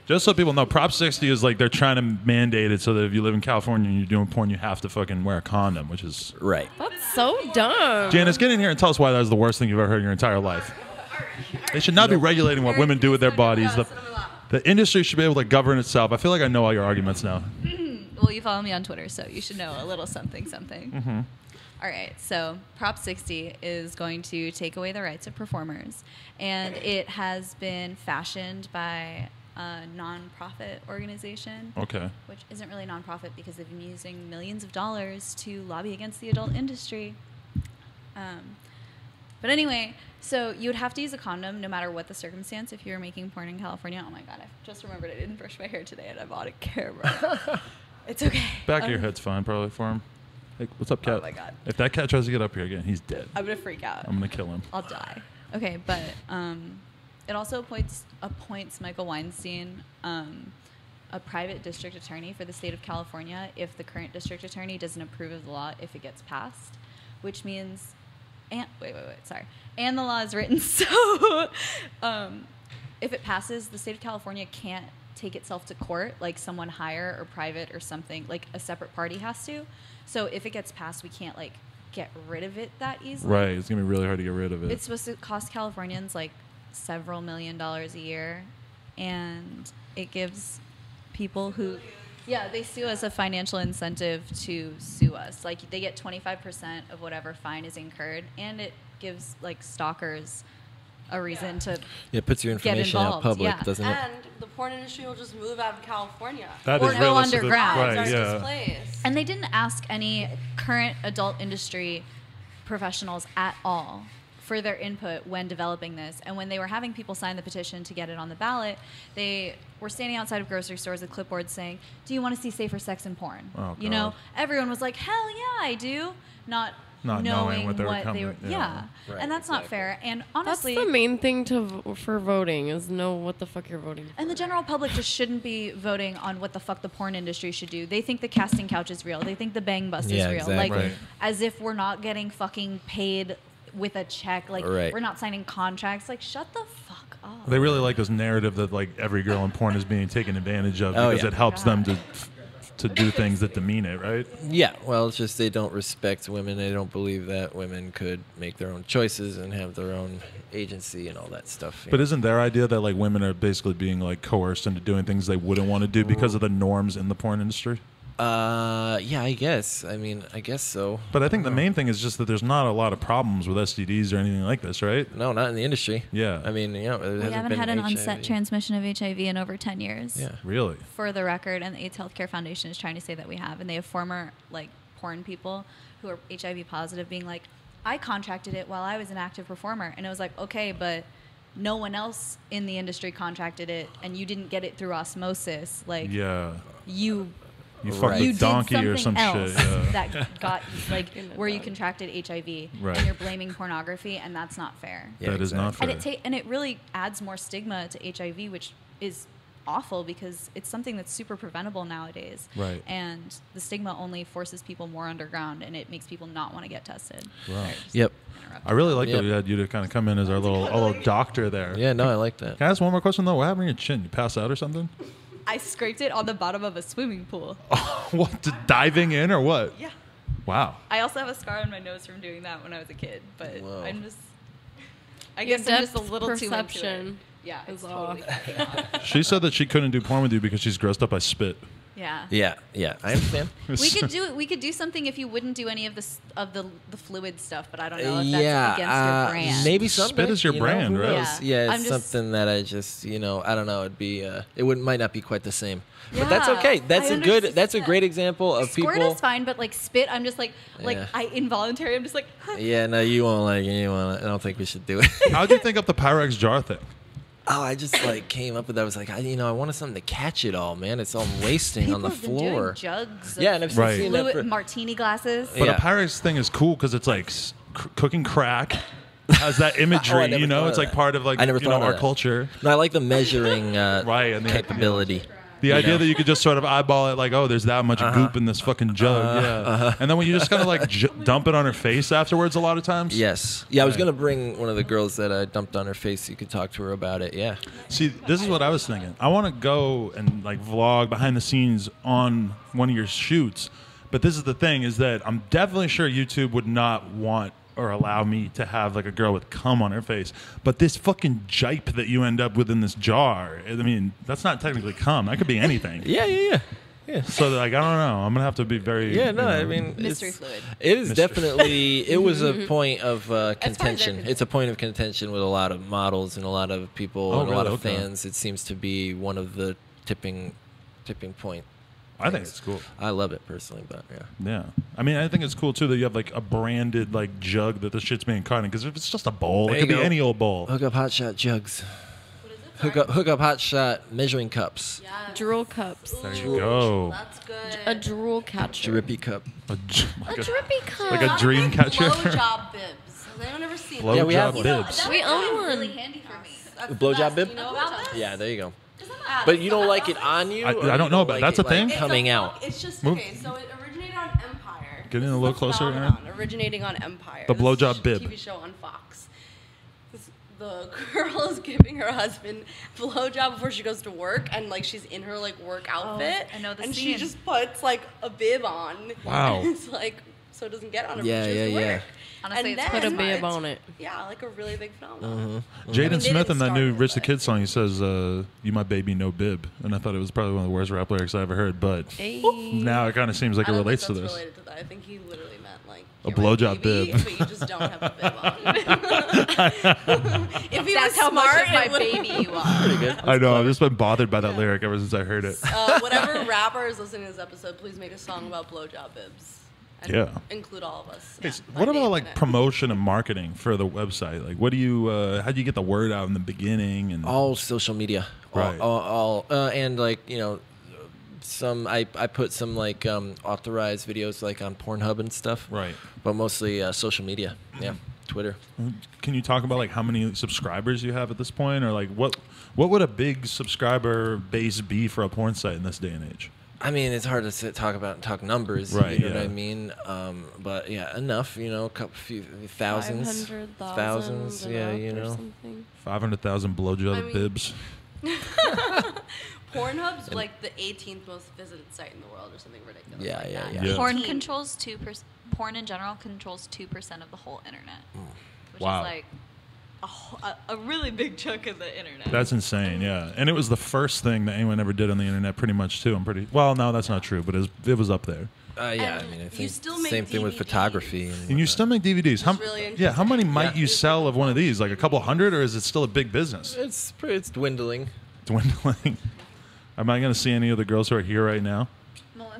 Just so people know, Prop 60 is like they're trying to mandate it so that if you live in California and you're doing porn, you have to fucking wear a condom, which is... Right. That's so dumb. Janice, get in here and tell us why that is the worst thing you've ever heard in your entire life. They should not be regulating what women do with their bodies. The industry should be able to govern itself. I feel like I know all your arguments now. Well, you follow me on Twitter, so you should know a little something. Mm-hmm. All right, so Prop 60 is going to take away the rights of performers, and it has been fashioned by a nonprofit organization, Okay. which isn't really nonprofit because they've been using millions of dollars to lobby against the adult industry. But anyway, so you would have to use a condom no matter what the circumstance if you were making porn in California. Oh my God, I just remembered I didn't brush my hair today and I bought a camera. It's okay. Back of your head's fine probably for him. Hey, what's up, cat? Oh my God. If that cat tries to get up here again, he's dead. I'm going to freak out. I'm going to kill him. I'll die. Okay, but it also appoints Michael Weinstein a private district attorney for the state of California if the current district attorney doesn't approve of the law if it gets passed, which means, and the law is written so if it passes, the state of California can't take itself to court like someone higher or private or something, like a separate party has to. So if it gets passed, we can't like get rid of it that easily. Right, it's going to be really hard to get rid of it. It's supposed to cost Californians like several $1 million a year, and it gives people who, they sue us a financial incentive to sue us. Like they get 25% of whatever fine is incurred, and it gives like stalkers a reason to It puts your information out involved, public, yeah. doesn't it? And the porn industry will just move out of California. That or is go realistically- underground. Right, Start yeah. displaced. And they didn't ask any current adult industry professionals at all for their input when developing this. And when they were having people sign the petition to get it on the ballot, they were standing outside of grocery stores with clipboards saying, "Do you want to see safer sex in porn?" Oh, you know, God. everyone was like, "Hell yeah, I do." Not knowing what they were what coming- they were. yeah. Right, And that's not exactly. fair. And That's honestly, the main thing for voting is know what the fuck you're voting for. and the general public just shouldn't be voting on what the fuck the porn industry should do. They think the casting couch is real. They think the bang bus Yeah, is real. exactly. Like, Right. as if we're not getting fucking paid with a check. Like, Right. we're not signing contracts. Like, shut the fuck up. They really like this narrative that like every girl in porn is being taken advantage of Oh, because yeah. it helps them to do things that demean it, right? Yeah, well, it's just they don't respect women. They don't believe that women could make their own choices and have their own agency and all that stuff. But isn't their idea that like women are basically being like coerced into doing things they wouldn't want to do because of the norms in the porn industry? Yeah, I guess. I mean, I guess so. But I think the main thing is just that there's not a lot of problems with STDs or anything like this, right? No, not in the industry. Yeah. I mean, you know, it We hasn't haven't been had an HIV. onset transmission of HIV in over 10 years. Yeah. Really? For the record, and the AIDS Healthcare Foundation is trying to say that we have. And they have former, like, porn people who are HIV positive being like, I contracted it while I was an active performer. And it was like, okay, but no one else in the industry contracted it, and you didn't get it through osmosis. Like, Yeah. you You Right. fucked you a did donkey something or some else shit. Yeah. that got like where you contracted HIV, Right. and you're blaming pornography, and that's not fair. Yeah, That is not exactly. fair. And it really adds more stigma to HIV, which is awful because it's something that's super preventable nowadays. Right. And the stigma only forces people more underground, and it makes people not want to get tested. Wow. Sorry, just Yep. interrupted. I really like Yep. that we had you to kind of come in as our little doctor there. Yeah, no, I like that. Can I ask one more question though? What happened to your chin? You pass out or something? I scraped it on the bottom of a swimming pool. What? Diving in or what? Yeah. Wow. I also have a scar on my nose from doing that when I was a kid, but Whoa. I'm just. I Your guess I'm just a depth little too into it. perception Yeah, it's is totally off. fucking off. She said that she couldn't do porn with you because she's grossed up by spit. Yeah. Yeah, yeah, I understand. We could do it. We could do something if you wouldn't do any of the fluid stuff, but I don't know if that's Yeah, against your brand. maybe Spit someday, is your you know, brand, who right? knows? Yeah. Yeah, I'm it's just- something that I just, you know, I don't know. It'd be, it wouldn't might not be quite the same, but that's Yeah, okay. That's I a good. understand. That's a great example of Squirt people. is fine, but like spit, I'm just like Yeah. I involuntary. I'm just like. Yeah, no, you won't like it. You won't. I don't think we should do it. How'd you think up the Pyrex jar thing? Oh, I just like came up with that. I was like, I wanted something to catch it all, man. It's all wasting People on the have been floor. doing jugs. Yeah, and I've Right. seen that. fluid For, martini glasses. But Yeah. a Pyrex thing is cool because it's like cooking crack. Has that imagery, Oh, I never you know? thought It's of like that. part of like I never you know, thought of our that. culture. no, I like the measuring Right, and the- capability. The You idea know? that you could just sort of eyeball it, like, oh, there's that much goop in this fucking jug, yeah. And then when you just kind of like dump it on her face afterwards, a lot of times. Yes. Yeah, I was Right. gonna bring one of the girls that I dumped on her face. You could talk to her about it. Yeah. See, this is what I was thinking. I want to go and like vlog behind the scenes on one of your shoots, but this is the thing: is that I'm definitely sure YouTube would not want or allow me to have like a girl with cum on her face. But this fucking jipe that you end up with in this jar, I mean, that's not technically cum. That could be anything. Yeah. So like, I don't know. I'm gonna have to be very. Yeah, no, you know, I mean, Mystery it's- fluid. It is Mystery. definitely. It was a point of their contention. concern. It's a point of contention with a lot of models and a lot of people Oh, and a lot really? of Okay. fans. It seems to be one of the tipping point. I think it's cool. I love it personally, but yeah. Yeah. I mean, I think it's cool too that you have like a branded like jug that the shit's being cut in, because if it's just a bowl, There it you could be go. any old bowl. Hook up hot shot jugs. What is it? Hook up hot shot measuring cups. Yes. Drool cups. There you go. That's good. A drool catcher. Drippy cup. A A drippy cup. like a dream catcher. Blowjob bibs. Has anyone ever seen Blowjob Yeah, we have one. bibs. We own one. Really handy for me. That's A the blowjob best. bib? You know about this? Yeah, there you go. Yeah, But you don't like it on you? I or don't you know, but like that's it, a thing? like, coming It's out. It's just Move. okay. So it originated on Empire. Get in This a is little the closer, Erin. phenomenon originating on Empire. The This blowjob is a bib. TV show on Fox. The girl is giving her husband blowjob before she goes to work, and like she's in her like work outfit, I know the and scene. she just puts like a bib on. Wow. And it's like so it doesn't get on her. Yeah, when she goes to yeah. work. Honestly, And it's Put a then bib it's- on it. Yeah, like a really big phenomenon. Jaden I mean, they Smith didn't in that start new it, Rich the but- Kid song, he says, "You my baby, no bib," and I thought it was probably one of the worst rap lyrics I ever heard. But Hey. now it kind of seems like it I don't relates to think this. that's related to that. I think he literally meant like A you're my blowjob baby, bib. but you just don't have a bib on. If he That's was how much smart, of my it would've- baby you are. Pretty good. I know. I've just been bothered by that lyric ever since I heard it. Whatever rapper is listening to this episode, please make a song about blowjob bibs. And Yeah. include all of us. Hey, by what name about in like it. promotion and marketing for the website? Like, what do you? How do you get the word out in the beginning? And All social media. Right. All and like, you know, some I put some like authorized videos like on Pornhub and stuff. Right. But mostly social media. Yeah. Twitter. Can you talk about like how many subscribers you have at this point, or like what would a big subscriber base be for a porn site in this day and age? I mean, it's hard to talk numbers, Right, you know what yeah. I mean? But yeah, enough, you know, few thousands, 500,000 thousands, and yeah, up you or know. something. 500,000 blowjob I mean- bibs. Pornhub's like the 18th most visited site in the world or something ridiculous. Yeah, like yeah, that. yeah. Yeah. Porn 18. controls 2%. Porn in general controls 2% of the whole internet, which Wow. is like a really big chunk of the internet. That's insane, yeah. And it was the first thing that anyone ever did on the internet, pretty much too. I'm pretty well. No, that's not true, but it was up there. Yeah, And I mean, I you think still make same thing with DVDs. photography. And you still make DVDs. How, really yeah, how many might Yeah. you sell of one of these? Like a couple hundred, or is it still a big business? It's dwindling. Dwindling. Am I going to see any of the girls who are here right now?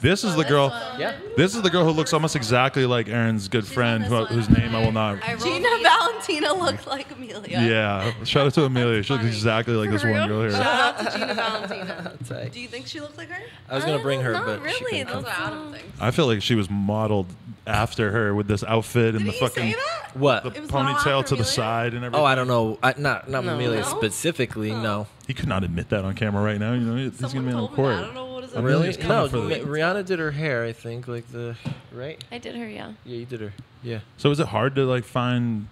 This is the girl. Yeah. This is the girl who looks almost exactly like Erin's good friend, whose name I will not. Gina Valentina looked like Amelia. Yeah, shout out to Amelia. She looks exactly like this one girl here. Shout out to Gina Valentina. Tight. Do you think she looked like her? I was gonna bring her, Not but she really. couldn't Those come. are Adam things. I feel like she was modeled after her with this outfit and Did the he fucking say that? What? the It was modeled ponytail after to the Amelia? side and everything. Oh, I don't know. Not No. Amelia No? specifically. No. He could not admit that on camera right now. You know, he's Someone gonna be on told me court. that. I don't know what is it. Amelia's Really? coming No. for the- Rihanna did her hair. I think like right. I did her, yeah. Yeah, you did her. Yeah. So is it hard to like find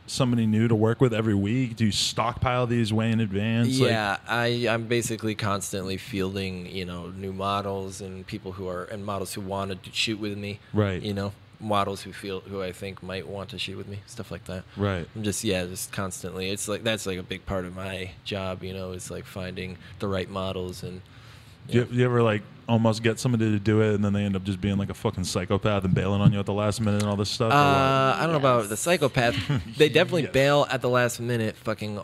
somebody new to work with every week? Do you stockpile these way in advance? Like, Yeah, I'm basically constantly fielding, you know, new models and people and models who want to shoot with me. Right. You know, models who I think might want to shoot with me, stuff like that. right. I'm just constantly. It's like that's like a big part of my job, you know, is like finding the right models and. You ever like almost get somebody to do it and then they end up just being like a fucking psychopath and bailing on you at the last minute and all this stuff? or what? I don't know about the psychopath. They definitely Yes. bail at the last minute, fucking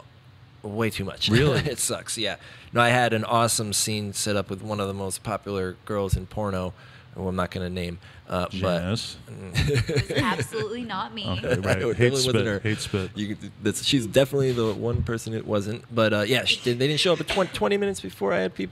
way too much. Really? It sucks. Yeah. No, I had an awesome scene set up with one of the most popular girls in porno, who I'm not going to name, but Janice. It's absolutely not me. Okay, It right. definitely Hate wasn't her. spit. Hate spit. She's definitely the one person it wasn't. But yeah, they didn't show up at 20 minutes before. I had three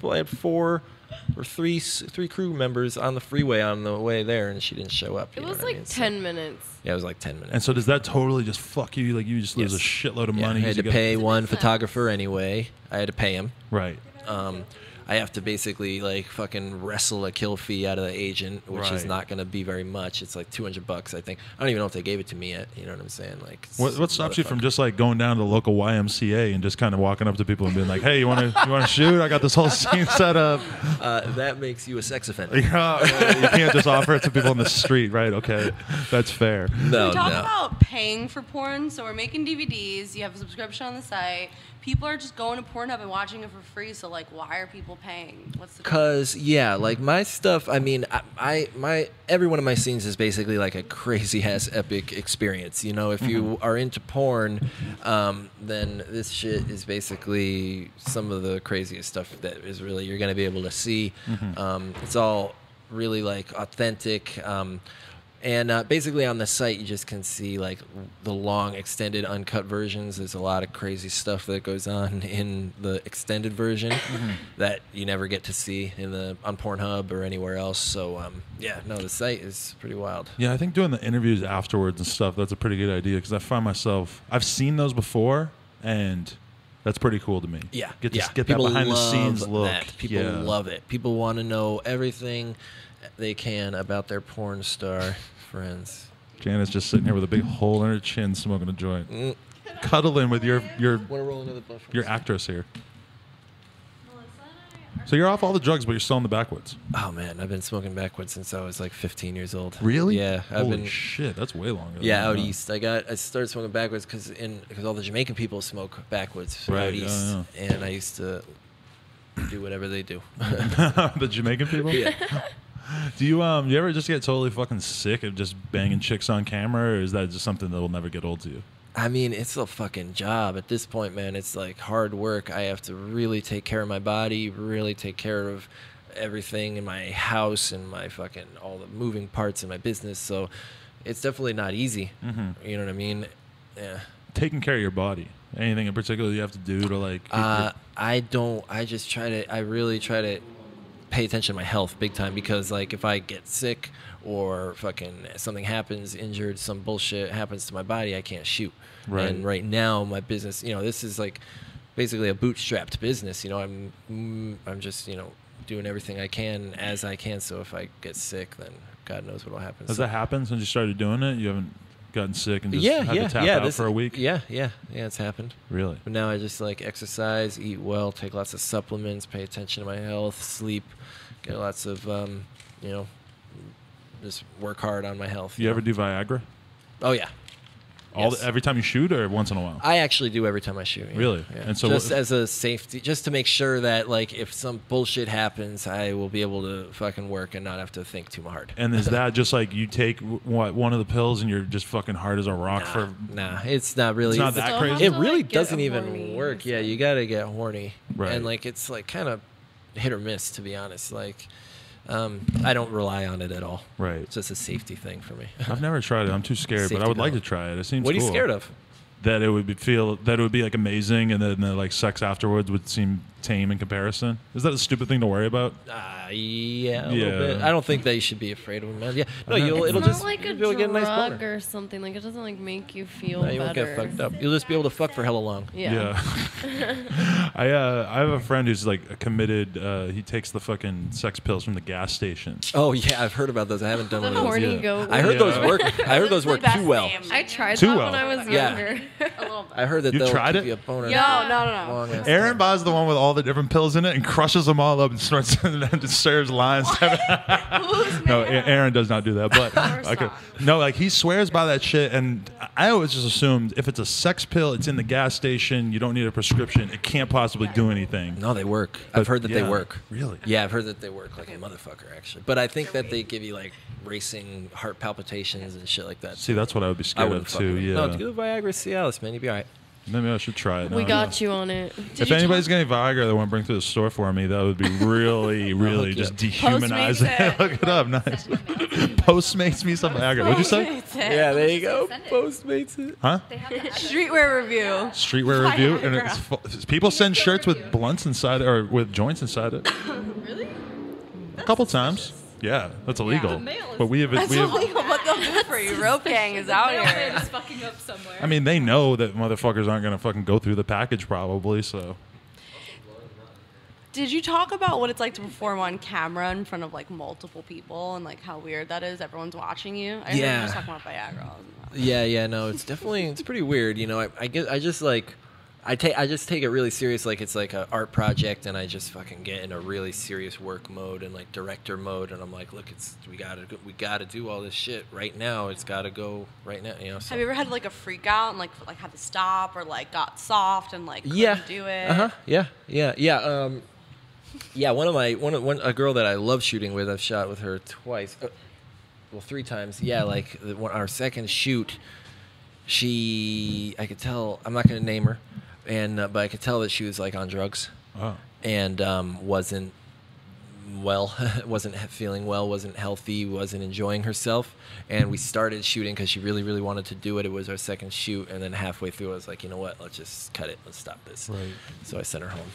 crew members on the freeway on the way there, and she didn't show up. It you know was what I like mean? So- 10 minutes. Yeah, it was like 10 minutes. And so does that totally just fuck you? Like you just lose Yes. a shitload of Yeah, money? I had You to gotta- pay one makes sense. photographer anyway. I had to pay him. Right. I have to basically like fucking wrestle a kill fee out of the agent, which is Right. not going to be very much. It's like $200, I think. I don't even know if they gave it to me yet. You know what I'm saying? Like, it's What stops you from motherfucker. just like going down to the local YMCA and just kind of walking up to people and being like, "Hey, you want to shoot? I got this whole scene set up." That makes you a sex offender. Yeah, well, you can't just offer it to people on the street, right? Okay, that's fair. No, we talk no. about paying for porn. So we're making DVDs. You have a subscription on the site. people are just going to Pornhub and watching it for free. So like, why are people paying? What's the Cause yeah, like my stuff. I mean, my every one of my scenes is basically like a crazy ass epic experience. You know, if you are into porn, then this shit is basically some of the craziest stuff that is really you're gonna be able to see. It's all really like authentic. And basically on the site, you just can see like the long, extended, uncut versions. There's a lot of crazy stuff that goes on in the extended version that you never get to see on Pornhub or anywhere else. So yeah, no, the site is pretty wild. Yeah, I think doing the interviews afterwards and stuff, that's a pretty good idea because I find myself, I've seen those before, and that's pretty cool to me. Yeah, get that people behind the love scenes look. that. People love it. People want to know everything they can about their porn star friends. Janet's just sitting here with a big hole in her chin, smoking a joint, cuddling with your actress here. So you're off all the drugs, but you're still in the backwoods. Oh man, I've been smoking backwoods since I was like 15 years old. Really? Yeah. Holy shit, that's way longer. Yeah, out than that. east. I started smoking backwoods because all the Jamaican people smoke backwoods Right, out east, yeah. and I used to do whatever they do. The Jamaican people. Yeah. Do you ever just get totally fucking sick of just banging chicks on camera, or is that just something that will never get old to you? I mean, it's a fucking job at this point, man. It's like hard work. I have to really take care of my body, really take care of everything in my house and my fucking all the moving parts in my business. So it's definitely not easy. You know what I mean? Yeah. Taking care of your body. Anything in particular you have to do to like? I don't. I just try to. I really try to pay attention to my health big time because like if I get sick or fucking something happens, injured, some bullshit happens to my body, I can't shoot. Right. And right now my business, this is like basically a bootstrapped business. I'm just doing everything I can as I can. So if I get sick, then God knows what will happen. Has that happened since you started doing it? You haven't gotten sick and just had to tap out for a week? Yeah, it's happened. Really? But now I just like exercise, eat well, take lots of supplements, pay attention to my health, sleep, get lots of, just work hard on my health. You ever do Viagra? Oh, yeah. Every time you shoot, or once in a while? I actually do every time I shoot. Yeah. Really? Yeah. And so just as a safety, just to make sure that like if some bullshit happens, I will be able to fucking work and not have to think too hard. And is that just like you take one of the pills and you're just fucking hard as a rock for? Nah, it's not really. It's not that crazy. It really get doesn't horny even work. and Yeah, stuff. you gotta get horny. Right. And like it's like kind of hit or miss, to be honest. Like. I don't rely on it at all. Right. It's just a safety thing for me. I've never tried it. I'm too scared, but I Safety would like to valve. try it. It seems What are you cool. scared of? That it would be like amazing, and then the like sex afterwards would seem tame in comparison. Is that a stupid thing to worry about? Yeah, a little bit. I don't think that you should be afraid of them, man. Yeah, no, It's it'll It's just not like a you'll be able to get a nice drug boner. or something. Like it doesn't like make you feel No, you won't better. get fucked up. You'll just be able to fuck for hella long. Yeah. I have a friend who's like committed. He takes the fucking sex pills from the gas station. Oh yeah, I've heard about those. I haven't done The one of those. horny yeah. goat. I heard those Yeah. work. I heard those work Best too well. name. I tried Too that well. when I was Yeah. younger. A little bit. I heard that You they'll tried give it? you a boner. No. Long ass Erin time. buys the one with all the different pills in it and crushes them all up and starts and just serves lines. No, Aaron does not do that. But okay. No, like he swears by that shit, and I always just assumed if it's a sex pill, it's in the gas station. You don't need a prescription. It can't possibly do anything. No, they work. I've heard that they yeah. work. Really? Yeah, I've heard that they work like a motherfucker, actually. But I think that they give you like racing heart palpitations and shit like that. See, that's what I would be I scared wouldn't of fuck too. with it. Yeah. No, do the Viagra Cialis, man. You'll be all right. Maybe I should try it. We now. got you on it. If anybody's getting Viagra that want to bring through the store for me, that would be really, really hook you just up. dehumanizing. Postmates it. Look it up. Nice. Postmates me some Viagra. What'd you say? Yeah, there you go. Send it. Postmates it. Huh? They have the address. Streetwear review. Streetwear review, and Viagra. it's people send shirts with blunts inside it, or with joints inside it. Really? A couple times. Yeah, that's illegal. The mail is- But we have. That's illegal. What they'll do for you. Rope gang is out here. Is fucking up somewhere. I mean, they know that motherfuckers aren't gonna fucking go through the package probably. So Did you talk about what it's like to perform on camera in front of like multiple people and like how weird that is? Everyone's watching you. I heard you Yeah. just talking about Viagra. Yeah, no, it's pretty weird. I guess I just like, I just take it really serious, like it's like an art project, and I just fucking get in a really serious work mode and like director mode, and I'm like, look, we gotta do all this shit right now. It's gotta go right now, you know. So. Have you ever had like a freak out and like had to stop or like got soft and like couldn't do it? Yeah. A girl that I love shooting with, I've shot with her twice, 3 times. Yeah, like our second shoot, I could tell, I'm not gonna name her. But I could tell that she was like on drugs, and wasn't feeling well, wasn't healthy, wasn't enjoying herself. And we started shooting because she really, really wanted to do it. It was our second shoot, and then halfway through, I was like, you know what? Let's just cut it. Let's stop this. Right. So I sent her home.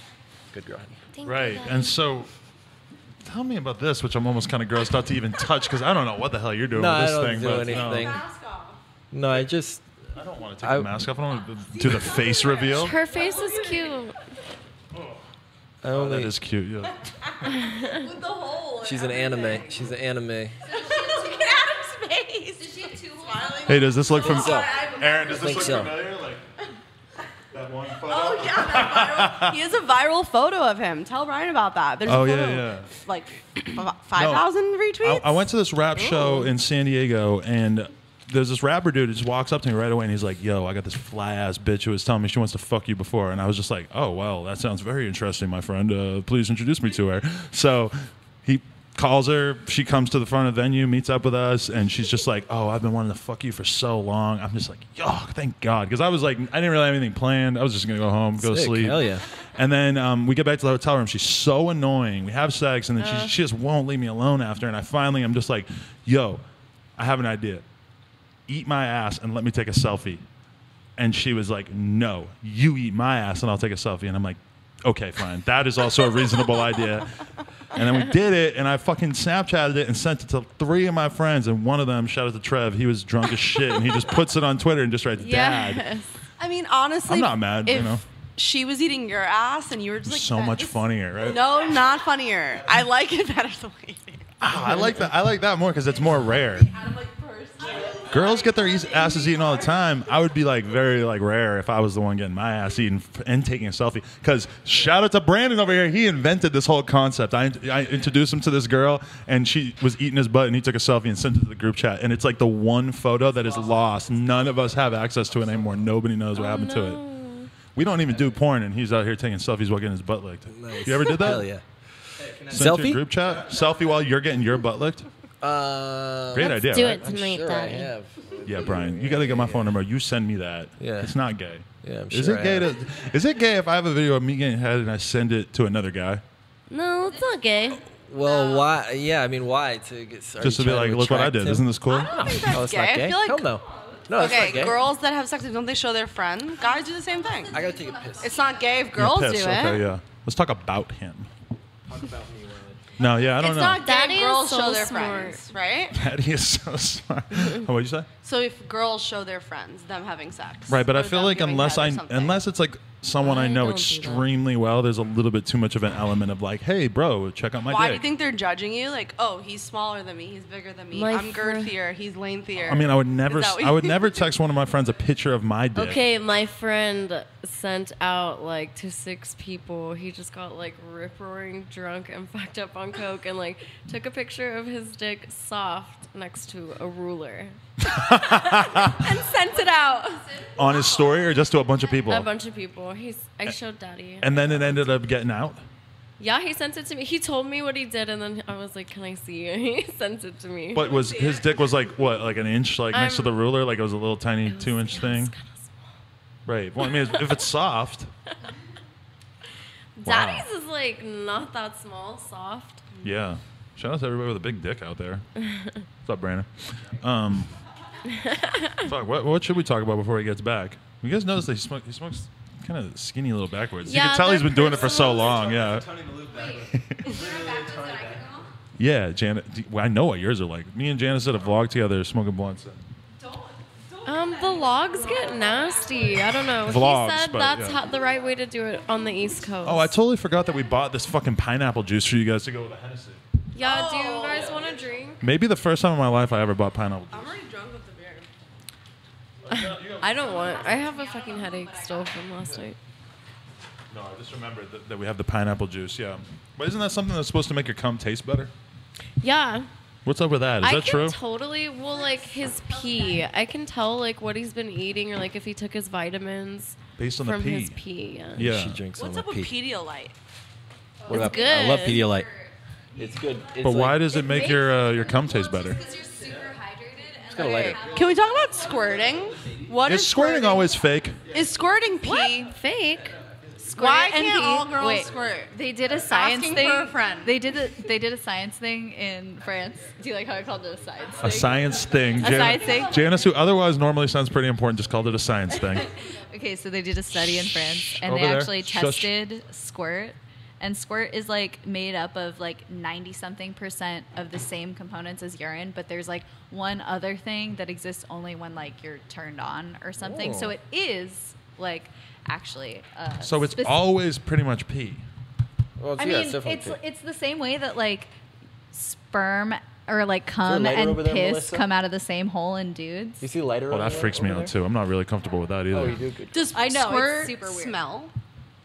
Good girl, honey. Right. And so, tell me about this, which I'm almost kind of grossed out to even touch because I don't know what the hell you're doing with this thing. No, I don't do anything. No, I just. I don't want to take the mask off. I don't want to do the face reveal. Her face is cute. Oh, that is cute. Yeah. With the hole. She's an anime. She's an anime. Look at Adam's face. Does she have 2 holes? Hey, does this look Aaron, does this think look so. familiar? Like that one photo? Oh yeah, that viral. He has a viral photo of him. Tell Bryan about that. There's a photo, like 5,000 retweets. I went to this rap show in San Diego, and there's this rapper dude who just walks up to me right away, and he's like, yo, I got this fly-ass bitch who was telling me she wants to fuck you before. And I was just like, oh, well, that sounds very interesting, my friend. Please introduce me to her. So he calls her. She comes to the front of the venue, meets up with us, and she's just like, oh, I've been wanting to fuck you for so long. I'm just like, yo, thank God. Because I was like, I didn't really have anything planned. I was just going to go home, go to sleep. Hell yeah. And then we get back to the hotel room. She's so annoying. We have sex, and then she just won't leave me alone after. And I'm just like, yo, I have an idea. Eat my ass and let me take a selfie. And she was like, no, you eat my ass and I'll take a selfie. And I'm like, okay, fine. That is also a reasonable idea. And then we did it, and I fucking Snapchatted it and sent it to 3 of my friends. And one of them, shout out to Trev, he was drunk as shit. And he just puts it on Twitter and just writes, Dad. Yes. I mean, honestly, I'm not mad, if you know. she was eating your ass and you were just like, So much funnier, right? No, not funnier. I like it better the way. I like that. I like that more because it's more rare. Girls get their asses eaten all the time. I would be like very like rare if I was the one getting my ass eaten and taking a selfie. Because shout out to Brandon over here. He invented this whole concept. I introduced him to this girl, and she was eating his butt, and he took a selfie and sent it to the group chat. And it's like the one photo that is lost. None of us have access to it anymore. Nobody knows what happened to it. We don't even do porn, and he's out here taking selfies while getting his butt licked. Nice. You ever did that? Hell yeah. Sent to Selfie? your group chat? Selfie while you're getting your butt licked? Great idea, do right? it tonight, Sure I Daddy. have. Yeah, Brian, you got to get my phone number. You send me that. Yeah. It's not gay. Yeah, I'm Is sure it gay? I Is it gay if I have a video of me getting head and I send it to another guy? No, it's not gay. Well, why? Yeah, I mean, why? To get Just to be like, look what I did. Isn't this cool? I don't think that's Oh, it's gay. not gay? I feel like Hell no. No, it's okay, not gay. girls that have sex, don't they show their friend? Guys do the same thing. I gotta take a piss. It's not gay if You're girls do pissed. it. Okay, yeah. Let's talk about him. Talk about me, Ryan. No, yeah, I don't It's know. not gay Daddy if is girls so show their smart. friends, right? Daddy is so smart. What'd you say? So if girls show their friends, them having sex. Right, but I or feel them like giving unless head or something. it's like someone I I know don't do that. extremely well, there's a little bit too much of an element of like, hey, bro, check out my Why do you dick. think they're judging you? Like, oh, he's smaller than me, he's bigger than me, My I'm fr- girthier, he's lengthier. I mean, I would never, Is that what I would you- never text one of my friends a picture of my dick. Okay, my friend sent out like to 6 people. He just got like rip roaring drunk and fucked up on coke, and like took a picture of his dick soft next to a ruler and sent it out. On his story or just to a bunch of people? A bunch of people. I showed Daddy. And then it ended up getting out? Yeah, he sent it to me. He told me what he did, and then I was like, "Can I see it?" He sent it to me. But was his dick was like what, like an inch, like next to the ruler, like it was a little tiny It was- 2-inch it thing? was kinda small. Right. Well, I mean, if it's soft. Wow. Daddy's is like not that small, soft. Yeah. Shout out to everybody with a big dick out there. What's up, Brandon? Fuck, what should we talk about before he gets back? You guys notice that he smokes kind of skinny a little backwards. You Yeah, can tell he's they're been doing it for so personal. long. Yeah. Yeah, Janet. Well, I know what yours are like. Me and Janice did a vlog together smoking blunts. The logs get nasty. I don't know. Vlogs, he said but, that's yeah. the right way to do it on the East Coast. Oh, I totally forgot that we bought this fucking pineapple juice for you guys to go with a Hennessy. Yeah, do you guys want to drink? Maybe the first time in my life I ever bought pineapple juice. I'm already drunk with the beer. I don't want. I have a fucking headache still from last night. No, I just remembered that we have the pineapple juice. Yeah, but isn't that something that's supposed to make your cum taste better? Yeah. What's up with that? Is I that can true? totally, well, like his pee. I can tell like what he's been eating or like if he took his vitamins Based on the from pee. his pee. Yeah. Yeah. She drinks What's on up my with pee. Pedialyte? What about- good. I love Pedialyte. It's good. It's But why like- does it make your cum taste better? Because you're super hydrated. It's got a lighter. Can we talk about squirting? What Is squirting always fake? Is squirting pee? Fake. Why and can't pee. all girls Wait, squirt? They did a science Asking thing. for a friend. They did a science thing in France. Do you like how I called it a science thing? A science thing. A science thing? Janice, who otherwise normally sounds pretty important, just called it a science thing. Okay, so they did a study in France, and Over they there. actually Shush. tested squirt. And squirt is like made up of like 90-something% of the same components as urine, but there's like one other thing that exists only when like you're turned on or something. So Oh. it is like actually. So it's always pretty much pee. Well, I yeah, mean, definitely it's the same way that like sperm or like cum lighter and over there, piss Melissa? come out of the same hole in dudes. You see lighter? Well, over that there- freaks me over out there? too. I'm not really comfortable with that either. Oh, you do good. Does I know, it's squirt super weird. smell?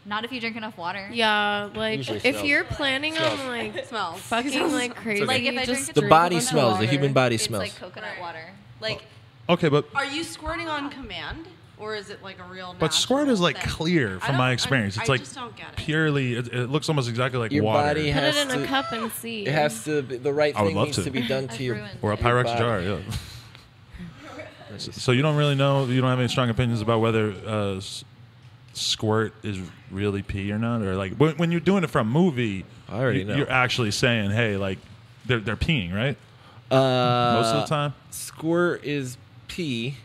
Not if you drink enough water. Yeah, like Usually if smells. you're planning Smells. on like Smells. fucking like crazy, Like if I just drink a The drink body of enough smells, the water, human body it's smells. like coconut water. Like Okay, but Are you squirting on command, or is it like a real? but squirt is like natural thing? clear I from my don't- experience. It's I like just don't get it. purely. It looks almost exactly like Your water. body put has it in to. a cup and see. It has to. Be, the right I would thing love needs to. to be done I've to your. ruined Or a it. Pyrex body. jar. Yeah. So you don't really know. You don't have any strong opinions about whether squirt is really pee or not, or like when you're doing it from a movie. I already know. You're actually saying, hey, like they're peeing, right? Most Most of the time. Squirt is pee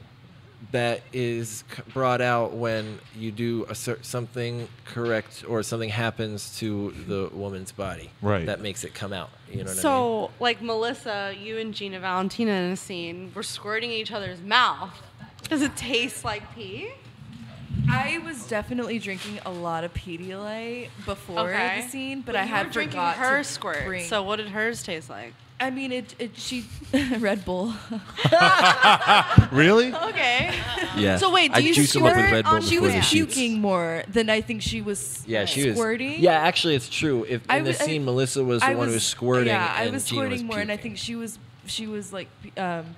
that is brought out when you do something correct or something happens to the woman's body. Right. That makes it come out. You know what I mean? So, like Melissa, you and Gina Valentina in a scene were squirting each other's mouth. Does it taste like pee? I was definitely drinking a lot of Pedialyte before Okay. the scene, but But I you had were drinking forgot her to squirt. bring. So what did hers taste like? I mean, she Red Bull. Really? Okay. Yeah. So wait, do I you juice 'em up with squirt Red Bull on She before was the shoots. puking more than I think she was. Yeah, she was squirting. Yeah, actually, it's true. If I in the was- I- scene, Melissa was the I one who was squirting. Yeah, I and was Gina squirting more, and I puking. think she was like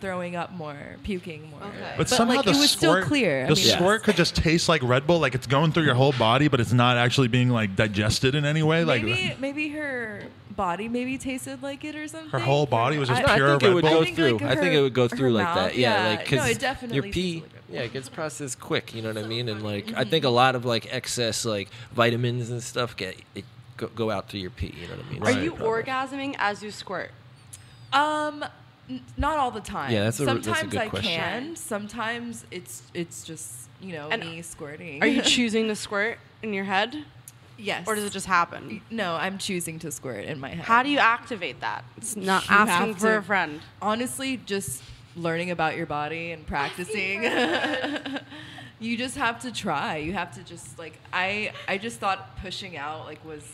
throwing up more, puking more. Okay. But But, somehow like, the it was still squirt, clear. I The mean- squirt could just taste like Red Bull, like it's going through your whole body, but it's not actually being like digested in any way. Like Maybe her body maybe tasted like it or something. her whole body was just No, I pure think it Red would Bull. go I think, through. like, I think her- it would go her through like mouth, that. Yeah, yeah. like No, because it definitely your tasted pee, like Red Bull. yeah, it gets processed quick. You know what I mean? And like I think a lot of like excess like vitamins and stuff go out through your pee. You know what I mean? Are Right. you orgasming as you squirt? Not all the time. Yeah, that's a Sometimes good I question. can. Sometimes it's just And me squirting. Are you choosing to squirt in your head, Yes. or does it just happen? No, I'm choosing to squirt in my head. How do you activate that? It's not You asking have for to- a friend. Honestly, just learning about your body and practicing. You just have to try. You have to just like I just thought pushing out like was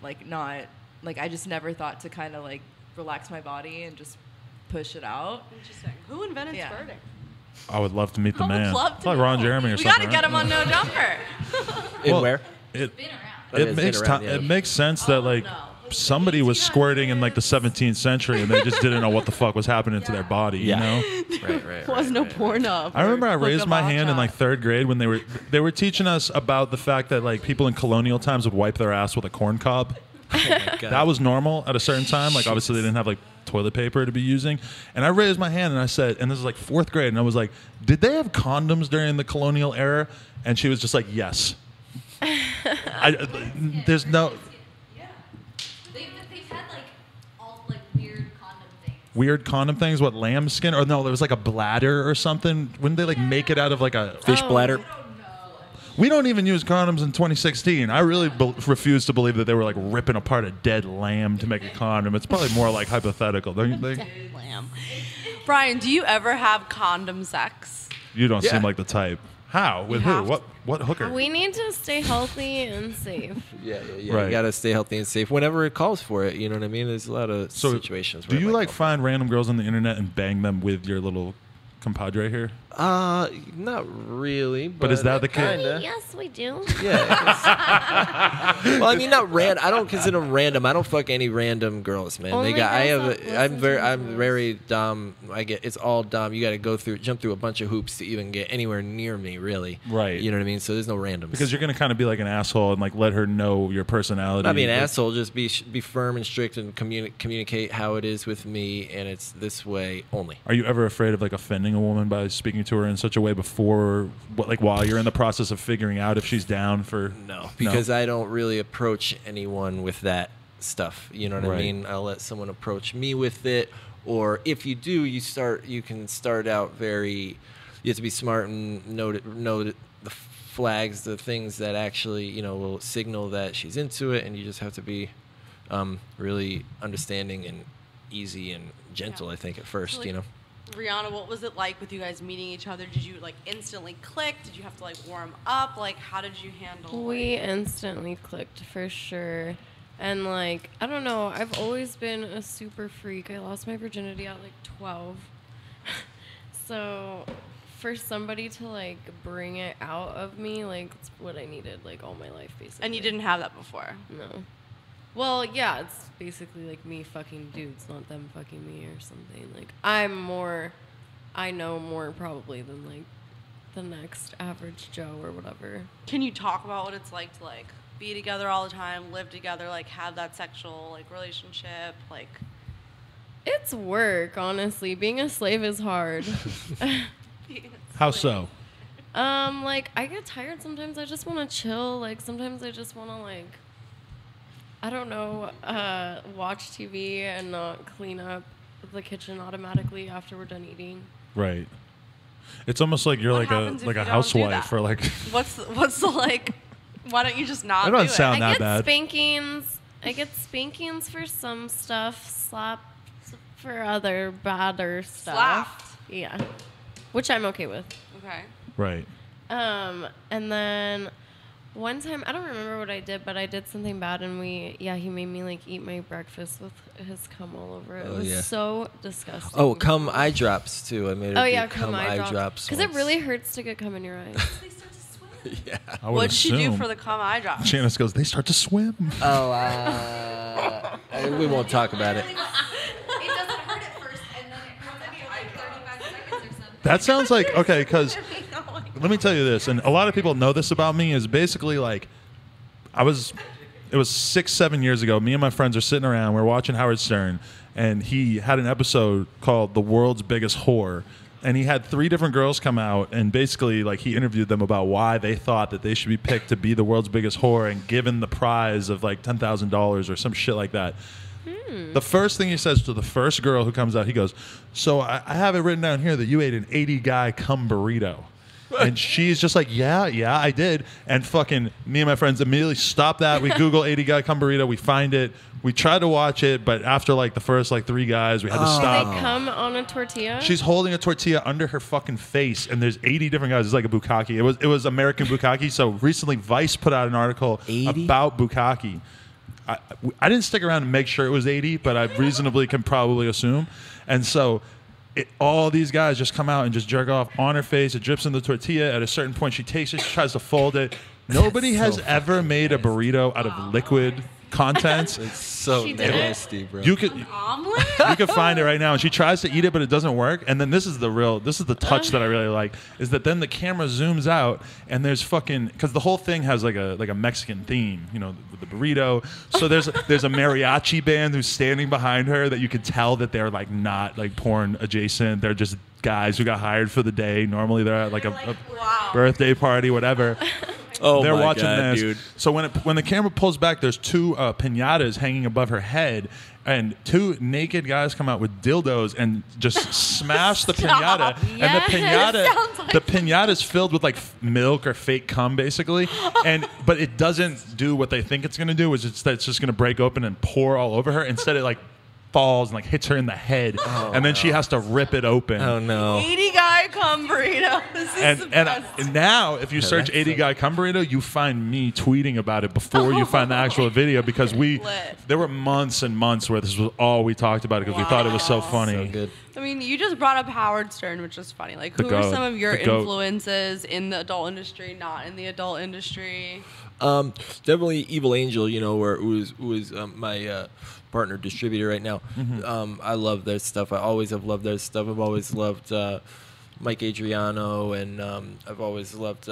like not like I just never thought to kind of like relax my body and just push it out. Interesting. Who invented Yeah. squirting? I would love to meet the I would man. love It's to like Ron know. Jeremy or We something. gotta get him right? on No Jumper. In Well, where? It, Oh, yeah, it it's makes been around, ti- yeah. it makes sense that like no. somebody was squirting in like the 17th century and they just didn't know what the fuck was happening to their body. Yeah. You know. Right. Was no porn up. I remember I or raised my hand in Gabata. like 3rd grade when they were teaching us about the fact that like people in colonial times would wipe their ass with a corn cob. That was normal at a certain time. Like obviously they didn't have like toilet paper to be using. And I raised my hand and I said, and this is like 4th grade, and I was like, did they have condoms during the colonial era? And she was just like, yes. There's no Yeah. They've had like all like weird condom things. weird condom things. What, lambskin? Or no, there was like a bladder or something. Wouldn't they like make it out of like a Fish bladder. We don't even use condoms in 2016. I really refuse to believe that they were like ripping apart a dead lamb to make a condom. It's probably more like hypothetical, don't you think? Lamb. Brian, do you ever have condom sex? You don't Yeah. seem like the type. How? With You who? have to. What hooker? We need to stay healthy and safe. Yeah. Right. You gotta stay healthy and safe whenever it calls for it. You know what I mean? There's a lot of So situations. do where it you might like call for find random girls on the internet and bang them with your little compadre here? Not really. But is that the case? kinda. Yes, we do. Yeah. Well, I mean, not random. I don't consider them random. I don't fuck any random girls, man. Only girls that I'm listen to I'm rules. very dumb. It's all dumb. You got to jump through a bunch of hoops to even get anywhere near me, really. Right. You know what I mean? So there's no randoms. Because you're gonna kind of be like an asshole and like let her know your personality. Not be an Like, asshole. Just be firm and strict and communicate how it is with me, and it's this way only. Are you ever afraid of like offending a woman by speaking to her in such a way before, like while you're in the process of figuring out if she's down for? No, because I don't really approach anyone with that stuff. You know what I Right. mean? I'll let someone approach me with it, or if you do, you can start out very. You have to be smart and know the flags, the things that actually will signal that she's into it, and you just have to be really understanding and easy and gentle. Yeah. I think at first, So, like, Rihanna, what was it like with you guys meeting each other? Did you like instantly click? Did you have to like warm up? Like, how did you handle? We instantly clicked for sure. And like, I don't know, I've always been a super freak. I lost my virginity at like 12. So for somebody to like bring it out of me, like it's what I needed like all my life basically. And you didn't have that before. No. Well, yeah, it's basically like me fucking dudes, not them fucking me or something. Like I know more probably than like the next average Joe or whatever. Can you talk about what it's like to like be together all the time, live together, like have that sexual like relationship, like? It's work, honestly. Being a slave is hard. How so? Like I get tired sometimes. I just want to chill. Like sometimes I just want to like, I don't know, watch TV and not clean up the kitchen automatically after we're done eating. Right. It's almost like you're What like happens if a you don't do housewife that? or like. What's the like? Why don't you just not That doesn't do sound it? that I get bad. spankings. I get spankings for some stuff. Slaps for other badder stuff. Slapped. Yeah, which I'm okay with. Okay. Right. And then one time, I don't remember what I did, but I did something bad, and he made me like eat my breakfast with his cum all over it. It was so disgusting. Oh, cum eye drops too. I made her do cum eye drops. Because it once. really hurts to get cum in your eyes. They start to swim. Yeah. I would What'd she do assume. for the cum eye drop? Janice goes, they start to swim. Oh, we won't talk about it. It doesn't hurt at first, and then it hurts after like 35 seconds or something. That sounds like, okay, because let me tell you this, and a lot of people know this about me, is basically like, it was 6-7 years ago, me and my friends are sitting around, we're watching Howard Stern, and he had an episode called The World's Biggest Whore, and he had 3 different girls come out, and basically like he interviewed them about why they thought that they should be picked to be the world's biggest whore and given the prize of like $10,000 or some shit like that. The first thing he says to the first girl who comes out, he goes, so I have it written down here that you ate an 80 guy cum burrito. And she's just like, yeah, I did. And fucking me and my friends immediately stop that. We Google 80 guy cum burrito. We find it. We try to watch it, but after like the first like 3 guys, we had to They stop. come on a tortilla. She's holding a tortilla under her fucking face, and there's 80 different guys. It's like a bukkake. It was American bukkake. So recently, Vice put out an article 80? about bukkake. I didn't stick around and make sure it was 80, but I reasonably can probably assume. And so all these guys just come out and just jerk off on her face. It drips in the tortilla. At a certain point, she takes it. She tries to fold it. Nobody has ever made a burrito out of liquid contents. It's so She did it. nasty, bro. You could Omelet? you can find it right now, and she tries to eat it, but it doesn't work. And then this is the touch that I really like, is that then the camera zooms out, and there's fucking, because the whole thing has like a Mexican theme, with the burrito. So there's a mariachi band who's standing behind her that you can tell that they're like not like porn adjacent. They're just guys who got hired for the day. Normally they're at like a Wow. birthday party, whatever. Oh They're my watching God, this. dude. So when the camera pulls back, there's 2 pinatas hanging above her head, and 2 naked guys come out with dildos and just smash the pinata. And the pinata is filled with like milk or fake cum, basically. But it doesn't do what they think it's going to do, which it's just going to break open and pour all over her. Instead, it like falls and like hits her in the head, and then she has to rip it open. Oh no. 80 guy cum burrito. This is the best. And now, if you search 80 guy cum burrito, you find me tweeting about it before you find the actual video, because there were months and months where this was all we talked about because we thought it was so funny. So good. I mean, you just brought up Howard Stern, which is funny. Like, who are some of your influences in the adult industry, not in the adult industry? Definitely Evil Angel, you know, who is my partner distributor right now. I love their stuff. I always have loved their stuff. I've always loved Mike Adriano, and I've always loved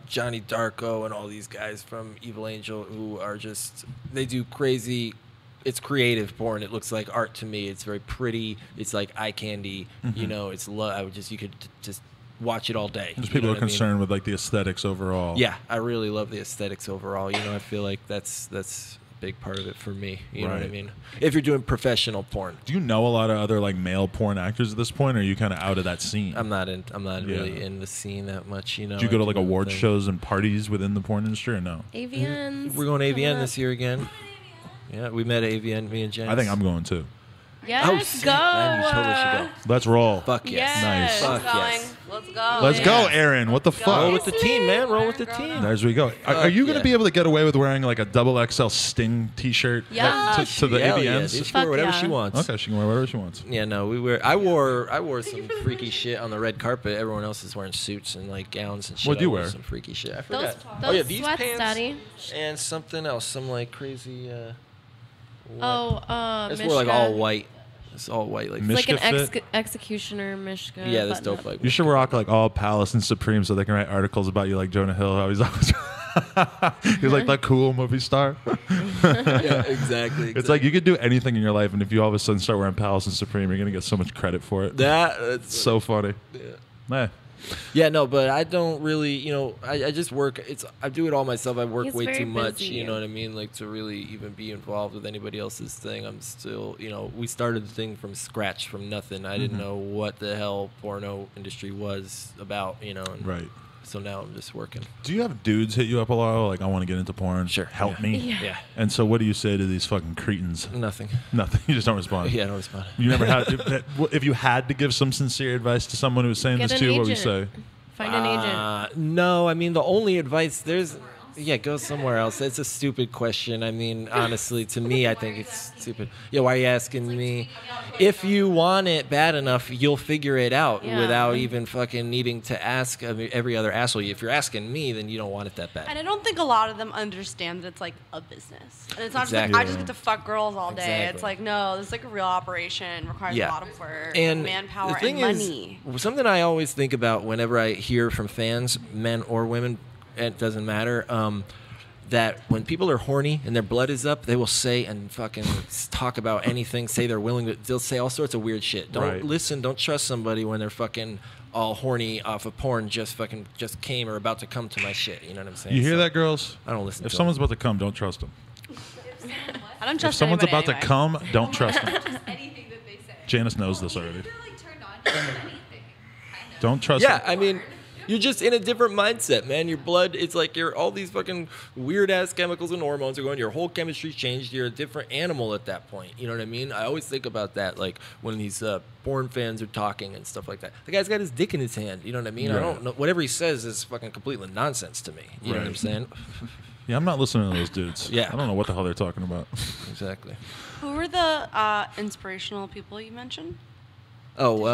Johnny Darko and all these guys from Evil Angel who are just, they do crazy. It's creative porn. It looks like art to me. It's very pretty. It's like eye candy. You know, it's you could just watch it all day. Just people are concerned with like the aesthetics overall. Yeah, I really love the aesthetics overall. You know, I feel like that's a big part of it for me. You know what I mean? If you're doing professional porn. Do you know a lot of other like male porn actors at this point, or are you kind of out of that scene? I'm not really in the scene that much. You know. Do you go to like award shows and parties within the porn industry, or no? AVNs. We're going to AVN this year again. Yeah, we met at AVN, me and James. I think I'm going too. Yes, sick, go. Man, you totally should go. Let's roll. Fuck yes. Nice. Fuck yes. Let's go. Let's go, Erin. What the fuck? Roll with the team, man. Roll with the team. There's we go. Are you going to be able to get away with wearing like a XXL Sting T-shirt Yeah. to the Hell AVNs? yeah, dude. She can wear whatever she wants. Okay, she can wear whatever she wants. Yeah, no, I wore some freaky shit on the red carpet. Everyone else is wearing suits and like gowns and shit. What'd you I wore wear? some freaky shit. I Those forgot. These sweats, pants Daddy. and something else, some like crazy. Oh, It's more like all white. It's all white, like It's like an Mishka fit? executioner Mishka. yeah, that's button dope. up. Like You should rock like all Palace and Supreme so they can write articles about you, like Jonah Hill. How he's always he's like that cool movie star. yeah, exactly. It's like you could do anything in your life, and if you all of a sudden start wearing Palace and Supreme, you're gonna get so much credit for it. that's So funny. Yeah. Yeah, no, but I don't really, you know, I just work. I do it all myself. I work He's way very too much. busy. You know what I mean? Like to really even be involved with anybody else's thing. I'm still, you know, we started the thing from scratch, from nothing. I didn't know what the hell porno industry was about. You know, and Right. So now I'm just working. Do you have dudes hit you up a lot? Like, I want to get into porn. Sure. Help me. Yeah. And so, what do you say to these fucking cretins? Nothing. Nothing. You just don't respond. Yeah, I don't respond. You never had. If you had to give some sincere advice to someone who was saying Get this an to you, what would you say? agent. Find an agent. No, I mean the only advice go somewhere else. It's a stupid question. I mean, honestly, to me, I think it's stupid. Yeah, why are you asking me? If you want it bad enough, you'll figure it out Yeah. without even fucking needing to ask every other asshole. If you're asking me, then you don't want it that And bad. I don't think a lot of them understand that it's like a business. And it's not just Exactly. like, I just get to fuck girls all day. Exactly. It's like, no, this is like a real operation. Requires Yeah. a lot of work, And manpower, the thing and money. is, something I always think about whenever I hear from fans, men or women, it doesn't matter, that when people are horny and their blood is up, they will say and fucking talk about anything, say they're willing to, they'll say all sorts of weird shit. Don't trust somebody when they're fucking all horny off of porn, just came or about to come to my shit. You know what I'm saying? You hear So, that, girls? I don't listen If to someone's them. about to come, don't trust them. I don't If trust someone's anybody about to anyway. come, don't trust them. Anything that they say. Janice knows this already. They're like turned on to anything. Kind of. Don't trust Yeah, them. I mean, you're just in a different mindset, man. Your blood, it's like all these fucking weird ass chemicals and hormones are going. Your whole chemistry's changed. You're a different animal at that point. You know what I mean? I always think about that, like when these porn fans are talking and stuff like that. The guy's got his dick in his hand. You know what I mean? I Right. don't know. Whatever he says is fucking completely nonsense to me. You know what I'm Right. saying? Yeah, I'm not listening to those dudes. Yeah. I don't know what the hell they're talking about. Exactly. Who were the inspirational people you mentioned? Oh,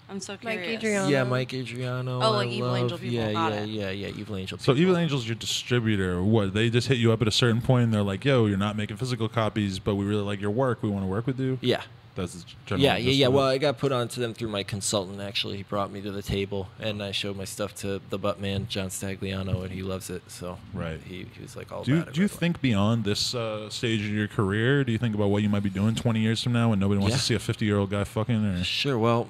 I'm so Mike curious. Adriano. yeah, Mike Adriano. Oh, like I Evil love- Angel people, Yeah, got yeah, it. yeah, Evil Angel. So people. Evil Angel's your distributor. What? They just hit you up at a certain point and they're like, yo, you're not making physical copies, but we really like your work. We want to work with you. Yeah. That's the general Yeah. gist of it. Well, I got put onto them through my consultant. Actually, he brought me to the table, and I showed my stuff to the butt man, John Stagliano, and he loves it. So Right. he was like all Do you, about it. do you right away. think beyond this stage of your career? Do you think about what you might be doing 20 years from now when nobody wants Yeah. to see a 50-year-old guy fucking? Or Sure. Well,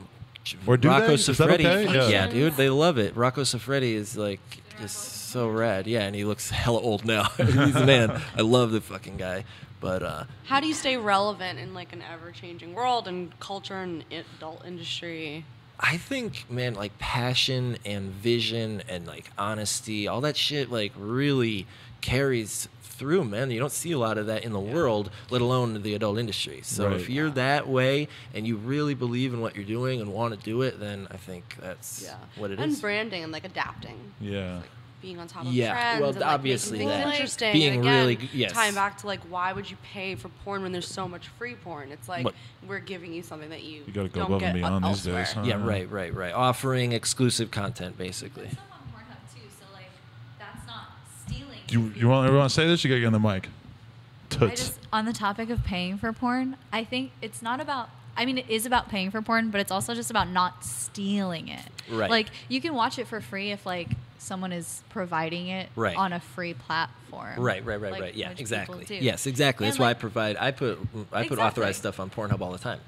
Or do Rocco they? Is that Siffredi. okay? Yeah. Yeah. Dude, they love it. Rocco Siffredi is like just so rad. Yeah, and he looks hella old now. He's the man. I love the fucking guy. But How do you stay relevant in like an ever-changing world and culture and adult industry? I think, man, like passion and vision and like honesty, all that shit, like really carries through, man. You don't see a lot of that in the world, let alone the adult industry. So Right. if you're that way and you really believe in what you're doing and want to do it, then I think that's what it is. And branding and like adapting. Yeah. Like being on top of Yeah, trends. well, and, like, obviously making things that. interesting. Being and again, really- yes. tying back to like why would you pay for porn when there's so much free porn? It's like But- we're giving you something that you You got to go don't above get and beyond these elsewhere. days. Huh? Yeah, right. Offering exclusive content, basically. It's on Pornhub too, so like that's not stealing. You want everyone to say this? You got to get on the mic. I Toots. just, on the topic of paying for porn, I think it's not about. I mean, it is about paying for porn, but it's also just about not stealing it. Right. Like you can watch it for free if like someone is providing it Right. on a free platform. Right. like, Yeah, which exactly. people do. Yes, exactly. And, That's why like- I put Exactly. authorized stuff on Pornhub all the time.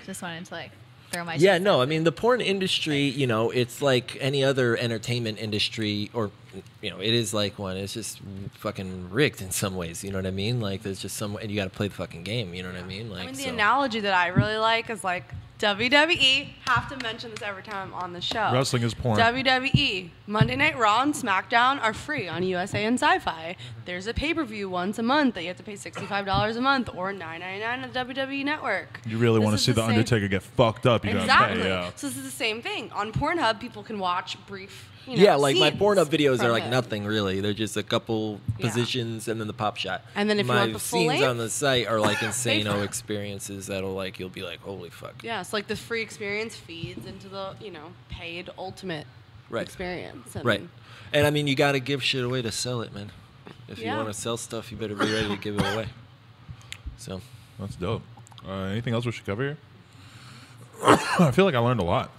Just wanted to like throw my. Yeah, two no, I cents mean, the porn industry, you know, it's like any other entertainment industry, or, you know, it is like one. It's just fucking rigged in some ways, you know what I mean? Like, there's just some, and you got to play the fucking game, you know what I mean? Like, I mean, the so- analogy that I really like is like WWE. Have to mention this every time I'm on the show. Wrestling is porn. WWE, Monday Night Raw and SmackDown are free on USA and Sci-Fi. There's a pay-per-view once a month that you have to pay $65 a month or $9.99 on the WWE Network. You really This want to is see the same- Undertaker get fucked up? You got to Exactly. pay. Yeah. So this is the same thing. On Pornhub, people can watch brief. You know, yeah, like my scenes Pornhub videos from are like him. nothing really. They're just a couple Yeah. positions and then the pop shot. And then if you my want the full scenes length, on the site are like for insano it. experiences that'll like you'll be like, holy fuck. Yeah, so like the free experience feeds into the paid ultimate Right. experience. And Right. And I mean, you got to give shit away to sell it, man. If you Yeah. want to sell stuff, you better be ready to give it away. So, That's dope. Anything else we should cover here? I feel like I learned a lot.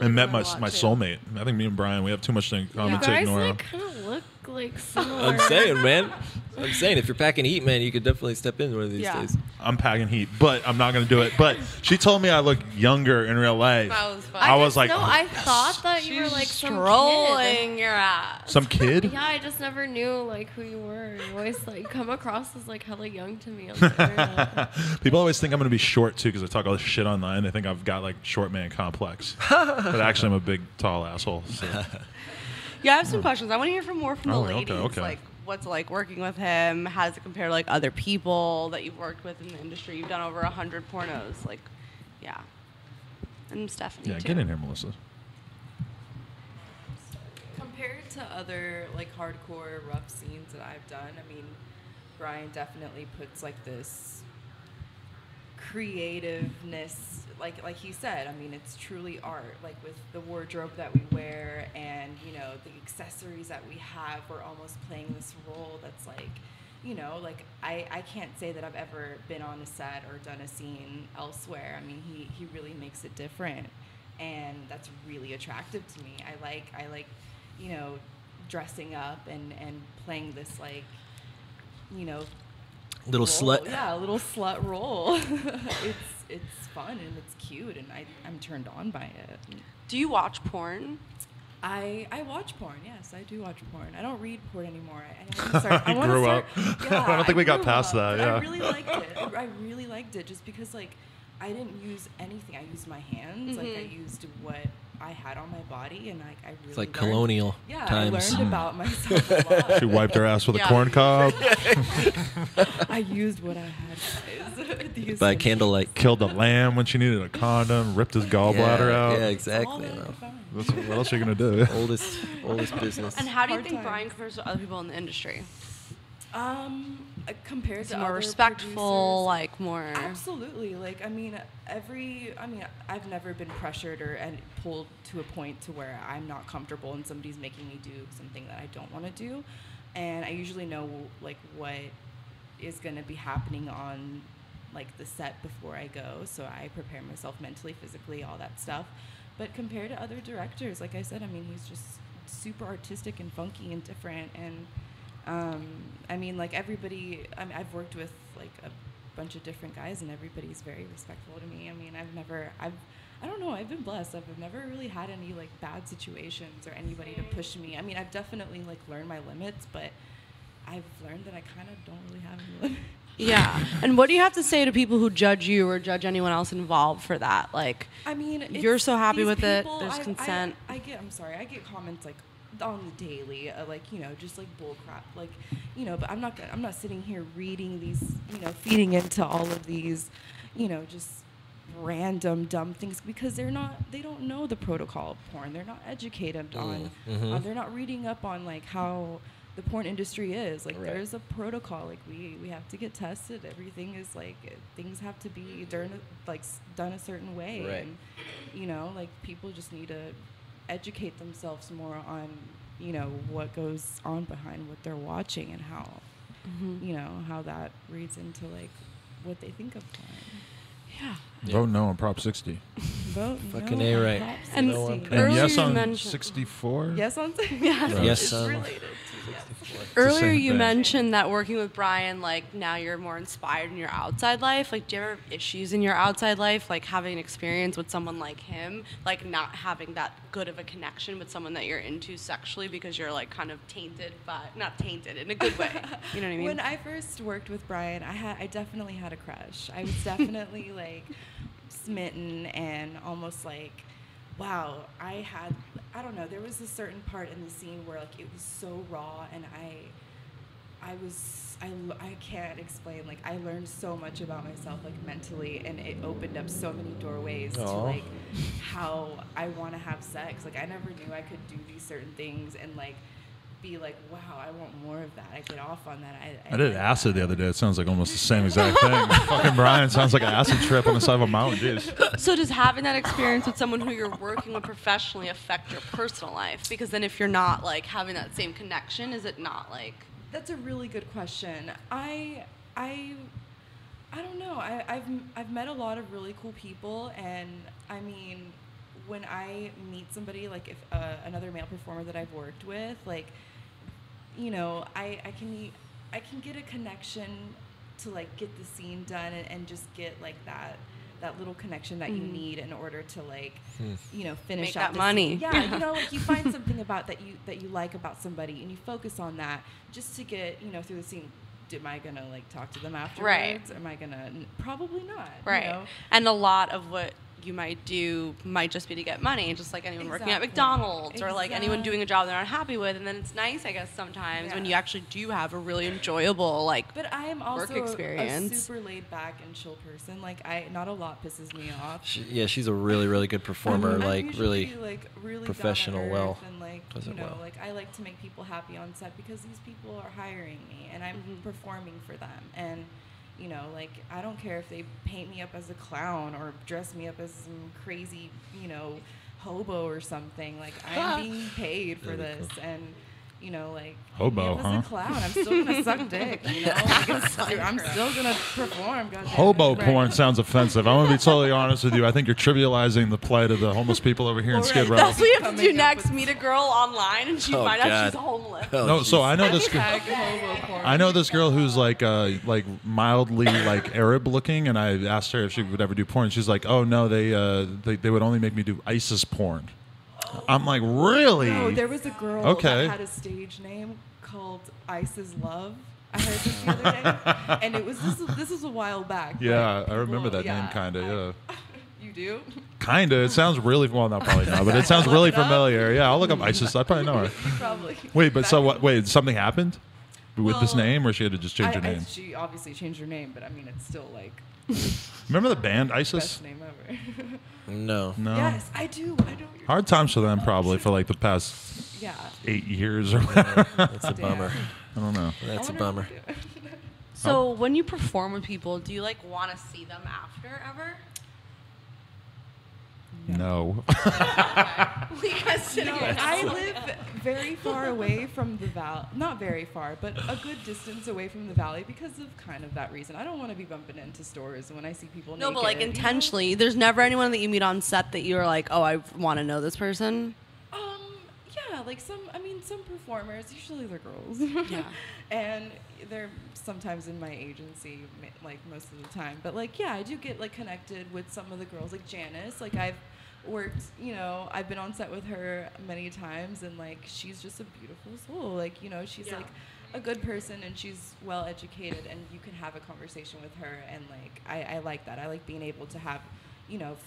And met my learned a lot, too. soulmate. I think me and Brian, we have too much in common Yeah. to guys ignore. like kind of look like similar. I'm saying, man. I'm saying, if you're packing heat, man, you could definitely step in one of these Yeah. days. I'm packing heat, but I'm not going to do it. But she told me I look younger in real life. That was fun. I was like, no, oh, I yes. thought that you were She's like some kid. strolling your ass. Some kid? Yeah, I just never knew like who you were. You always like come across as like hella young to me on the internet. People always think I'm going to be short too because I talk all this shit online. They think I've got like short man complex. But actually, I'm a big, tall asshole. So. Yeah, I have some questions. I want to hear more from the Oh, ladies. okay. Like, what's it like working with him? How does it compare to like other people that you've worked with in the industry? You've done over 100 pornos. Like, yeah. And Stephanie Yeah, too. get in here, Melissa. Compared to other like hardcore rough scenes that I've done, I mean, Bryan definitely puts like this creativeness, like he said. I mean, it's truly art. Like with the wardrobe that we wear and the accessories that we have, we're almost playing this role that's like, like I can't say that I've ever been on a set or done a scene elsewhere. I mean, he really makes it different, and that's really attractive to me. I like dressing up and playing this like Little role. slut. Yeah, a little slut role. it's fun and it's cute, and I'm turned on by it. Do you watch porn? I watch porn. Yes, I do watch porn. I don't read porn anymore. I You grew up. I don't think we got grew past up, that, but yeah. I really liked it. I really liked it just because like I didn't use anything. I used my hands. Like I used what I had on my body, and I really It's like learned- colonial Yeah, times. I learned about myself a lot. She wiped her ass with a Yeah. corn cob, I used what I had, guys. These By things. candlelight. killed a lamb when she needed a condom, ripped his gallbladder out. Yeah, All exactly. that You know. I found. What else are you going to do? Oldest business. And how do you Hard think times. Bryan compares to other people in the industry? Compared Is to he more other respectful, producers, like more. Absolutely. Like, I've never been pressured and pulled to a point to where I'm not comfortable and somebody's making me do something that I don't want to do. And I usually know, like, what is going to be happening on, like, the set before I go. So I prepare myself mentally, physically, all that stuff. But compared to other directors, like I said, I mean, he's just super artistic and funky and different. And I mean, like everybody, I've worked with like a bunch of different guys, and everybody's very respectful to me. I mean, I don't know, I've been blessed. I've never really had any like bad situations or anybody to push me. I mean, I've definitely like learned my limits, but I've learned that I kind of don't really have any limits. Yeah. And what do you have to say to people who judge you or judge anyone else involved for that? Like, I mean, You're it's so happy these with it, people- there's consent. I'm sorry, I get comments like on the daily, like, you know, just like bull crap, like, you know, but I'm not sitting here reading these, you know, feeding into all of these, you know, just random dumb things, because they don't know the protocol of porn. They're not educated on they're not reading up on like how the porn industry is. Like, there's a protocol. Like, we have to get tested. Everything is like, things have to be done a certain way. Right. And, you know, like, people just need to educate themselves more on, you know, what goes on behind what they're watching, and how, you know, how that reads into like what they think of porn. Yeah. Vote no on Prop 60. Vote Fucking no A on right. Prop And 60. And Earlier yes you on mentioned- 64? Yes on Yes, it's on- related to yes. Earlier same you thing. mentioned that working with Bryan, like, now you're more inspired in your outside life. Like, do you ever have issues in your outside life, like having an experience with someone like him, like not having that good of a connection with someone that you're into sexually because you're like kind of tainted, but not tainted in a good way. You know what I mean? When I first worked with Bryan, I definitely had a crush. I was definitely like smitten, and almost like, wow, I don't know, there was a certain part in the scene where like it was so raw, and I can't explain, like, I learned so much about myself, like, mentally, and it opened up so many doorways to like how I want to have sex. Like, I never knew I could do these certain things and like be like, wow, I want more of that. I get off on that. I did acid the other day. It sounds like almost the same exact thing. Fucking Bryan sounds like an acid trip on the side of a mountain. Jeez. So does having that experience with someone who you're working with professionally affect your personal life? Because then if you're not like having that same connection, is it not like... That's a really good question. I don't know. I've met a lot of really cool people, and I mean, when I meet somebody, like if another male performer that I've worked with, like, you know, I can get a connection to like get the scene done, and just get like that little connection that you need in order to like, you know, finish Make out that the money. scene. Yeah, you know, like you find something about that you like about somebody, and you focus on that just to get, you know, through the scene. Am I gonna like talk to them afterwards? Right. Am I gonna? Probably not. Right. You know? And a lot of what you might do might just be to get money, just like anyone working at Exactly. McDonald's or like anyone doing a job they're not happy with. And then it's nice, I guess, sometimes when you actually do have a really enjoyable like But I am also work experience. a super laid back and chill person. Like, not a lot pisses me off. She's a really, really good performer. I'm like usually, really, really professional, down to well, earth, and like, does you it know, well. like I like to make people happy on set because these people are hiring me, and I'm performing for them. And you know, like, I don't care if they paint me up as a clown or dress me up as some crazy, you know, hobo or something. Like, I'm being paid for this, and you know, like, Hobo, me up huh? as a clown, I'm still gonna suck dick. You know, like, I'm still gonna perform. goddamn it. Hobo Right. porn sounds offensive. I'm going to be totally honest with you. I think you're trivializing the plight of the homeless people over here in Skid Row. That's what we have to Coming do up next. with- Meet a girl online and she Oh, find out God. she's homeless. Oh, No, so jeez. I know this girl. Hashtag hobo porn. I know this girl who's like mildly like Arab looking, and I asked her if she would ever do porn. She's like, "Oh no, they would only make me do ISIS porn." I'm like, really? No, there was a girl Okay. that had a stage name called Ice's Love. I heard this the other day, and it was this was a while back. but Yeah, I people- remember that yeah, name, kind of. Yeah, You do? kind of. It sounds really well, not probably not, but it sounds really familiar. Yeah, I'll look up ISIS. I probably know her. You probably. Wait, but Back so in- what? Wait, something happened with this Well, name, or she had to just change her name? She obviously changed her name, but I mean, it's still like Remember the band ISIS? best name ever. No. No. Yes, I do. I don't. Hard times for them, probably for like the past Yeah. 8 years or whatever. That's a Damn. bummer. I don't know. That's a I wonder bummer. what they do. So when you perform with people, do you like want to see them after ever? No. You guys sitting here. I live very far away from the valley. Not very far, but a good distance away from the valley because of kind of that reason. I don't want to be bumping into stores when I see people No, naked. but like you know? intentionally. There's never anyone that you meet on set that you're like, oh, I want to know this person. Yeah, like some performers, usually they're girls. Yeah. And they're sometimes in my agency, like most of the time. But like, yeah, I do get like connected with some of the girls, like Janice. Like I've worked, you know, I've been on set with her many times, and like she's just a beautiful soul. Like, you know, she's like a good person, and she's well educated, and you can have a conversation with her, and like I like that. I like being able to have,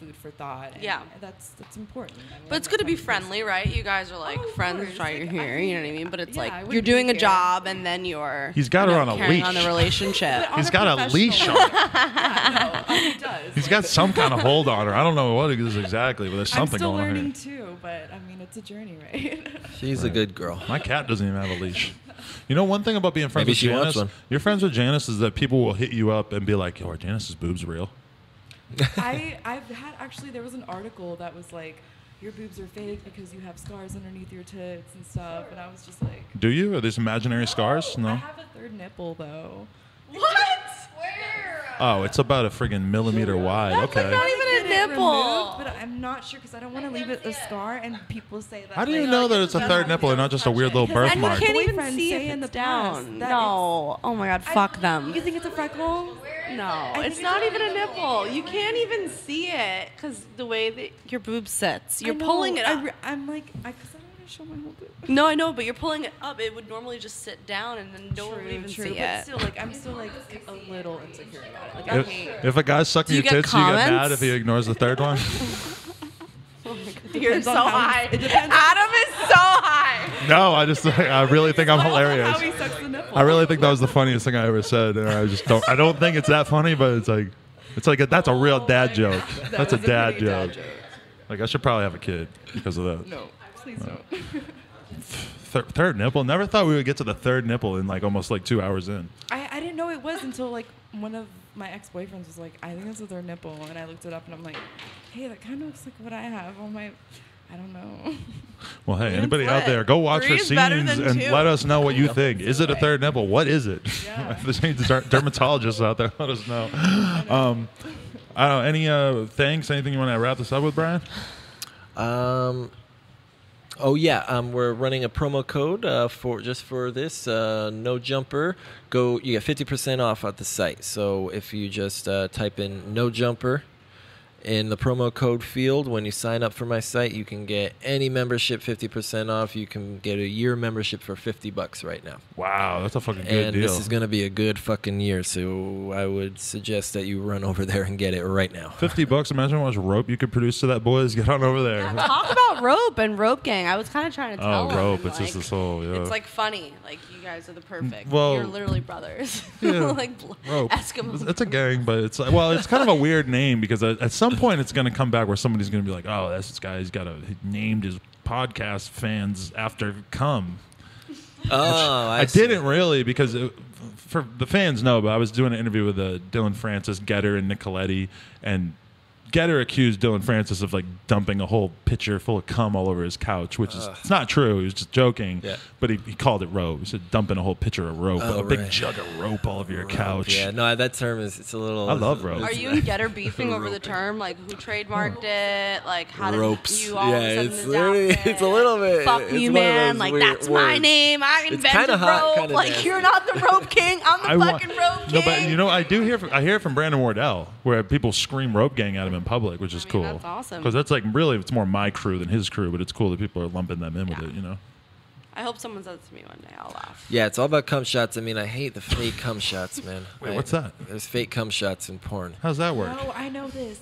food for thought. And Yeah. that's important. I mean, But it's I'm good to not be trying friendly, right? You guys are like Oh, of friends course. while you're Like, here. You know what I mean? But it's yeah, I like wouldn't you're be doing a here. job, and then you're He's got her on a carrying on leash. the relationship. on He's a got a professional leash on. Yeah, no, he does. He's got some kind of hold on her. I don't know what it is exactly, but there's something I'm still going on learning here. too, but I mean, it's a journey, right? She's a good girl. My cat doesn't even have a leash. You know, one thing about being friends Maybe with she wants Janice, one. you're friends with Janice, is that people will hit you up and be like, "Yo, are Janice's boobs real?" I've had actually there was an article that was like, your boobs are fake because you have scars underneath your tits and stuff, and I was just like, Do you? Are these imaginary scars? I No. have a third nipple though. What? Oh, it's about a friggin' millimeter wide. Okay. Not even a Get it nipple. removed, but I'm not sure because I don't want to leave it a scar, and people say that. How do you like, know that it's a third nipple and not just a weird little Because I And you birthmark? can't even Boyfriends see say if in the it's down. past that No. Oh my God. Fuck them. You think it's a freckle? No, think it's it's not a even a nipple. You can't even see it because the way that your boob sits. You're I know, pulling it up. I'm like, because I don't want to show my whole boob. No, I know, but you're pulling it up. It would normally just sit down, and then no one would even see but it. still, like, I'm still like a little insecure about it. Like, I hate. If a guy's sucking Do you your get tits, do you get mad comments? if he ignores the third one? You're Depends so on how he- high. it depends on- Adam is so high. No, I really think I'm hilarious. How he sucks the nipple. I really think that was the funniest thing I ever said, and I don't think it's that funny, but it's like that's a real dad joke. That's a was dad pretty joke. Like I should probably have a kid because of that. No, please don't. Third nipple. Never thought we would get to the third nipple in like almost like 2 hours in. I didn't know it was until like one of my ex-boyfriends was like, I think it's a third nipple, and I looked it up and I'm like, hey, that kind of looks like what I have on my. I don't know. Well, hey, Three anybody is out lit. there, go watch Three her is better scenes than and two. let us know what you think. Is it a third nipple? What is it? Yeah. If there's any dermatologists out there, let us know. I don't know. Any thanks? Anything you want to wrap this up with, Brian? Oh yeah, we're running a promo code for this no jumper. You get 50% off at the site. So if you just type in no jumper in the promo code field when you sign up for my site, you can get any membership 50% off. You can get a year membership for $50 right now. Wow, that's a fucking good And deal. this is going to be a good fucking year, so I would suggest that you run over there and get it right now. $50. Imagine how much rope you could produce to that, boys. Get on over there. Talk about rope and rope gang. I was kind of trying to tell Oh, him, rope. It's just like, this whole. Yeah. It's like funny. Like you guys are the perfect. Well, You're literally brothers. Yeah, like rope. Eskimos. It's a gang, but it's like, well, it's kind of a weird name because at some point it's going to come back where somebody's going to be like, oh, that's this guy. He named his podcast fans after cum. Oh, I didn't really because for the fans know, but I was doing an interview with Dylan Francis, Getter, and Nicoletti, and Getter accused Dylan Francis of like dumping a whole pitcher full of cum all over his couch, which is it's not true. He was just joking. Yeah. But he called it rope. He said dumping a whole pitcher of rope, Oh, a big right. jug of rope all over your couch. Yeah, no, that term it's a little. I love rope. Are you and Getter beefing over the Roping. term? Like who trademarked it? Like how did Ropes. you all of a Yeah, sudden it's this literally- outfit? it's a little bit- Fuck it's you, one of man. those Like weird that's my words. name. I It's invented kinda hot, rope. kinda Like nasty. you're not the rope king. I'm the fucking rope king. No, but you know, I hear it from Brandon Wardell, where people scream rope gang at him in public, which is cool. that's awesome. Because that's like really, it's more my crew than his crew, but it's cool that people are lumping them in with Yeah. it. You know. I hope someone says it to me one day. I'll laugh. Yeah, it's all about cum shots. I mean, I hate the fake cum shots, man. Wait, what's that? There's fake cum shots in porn. How's that work? No, I know this.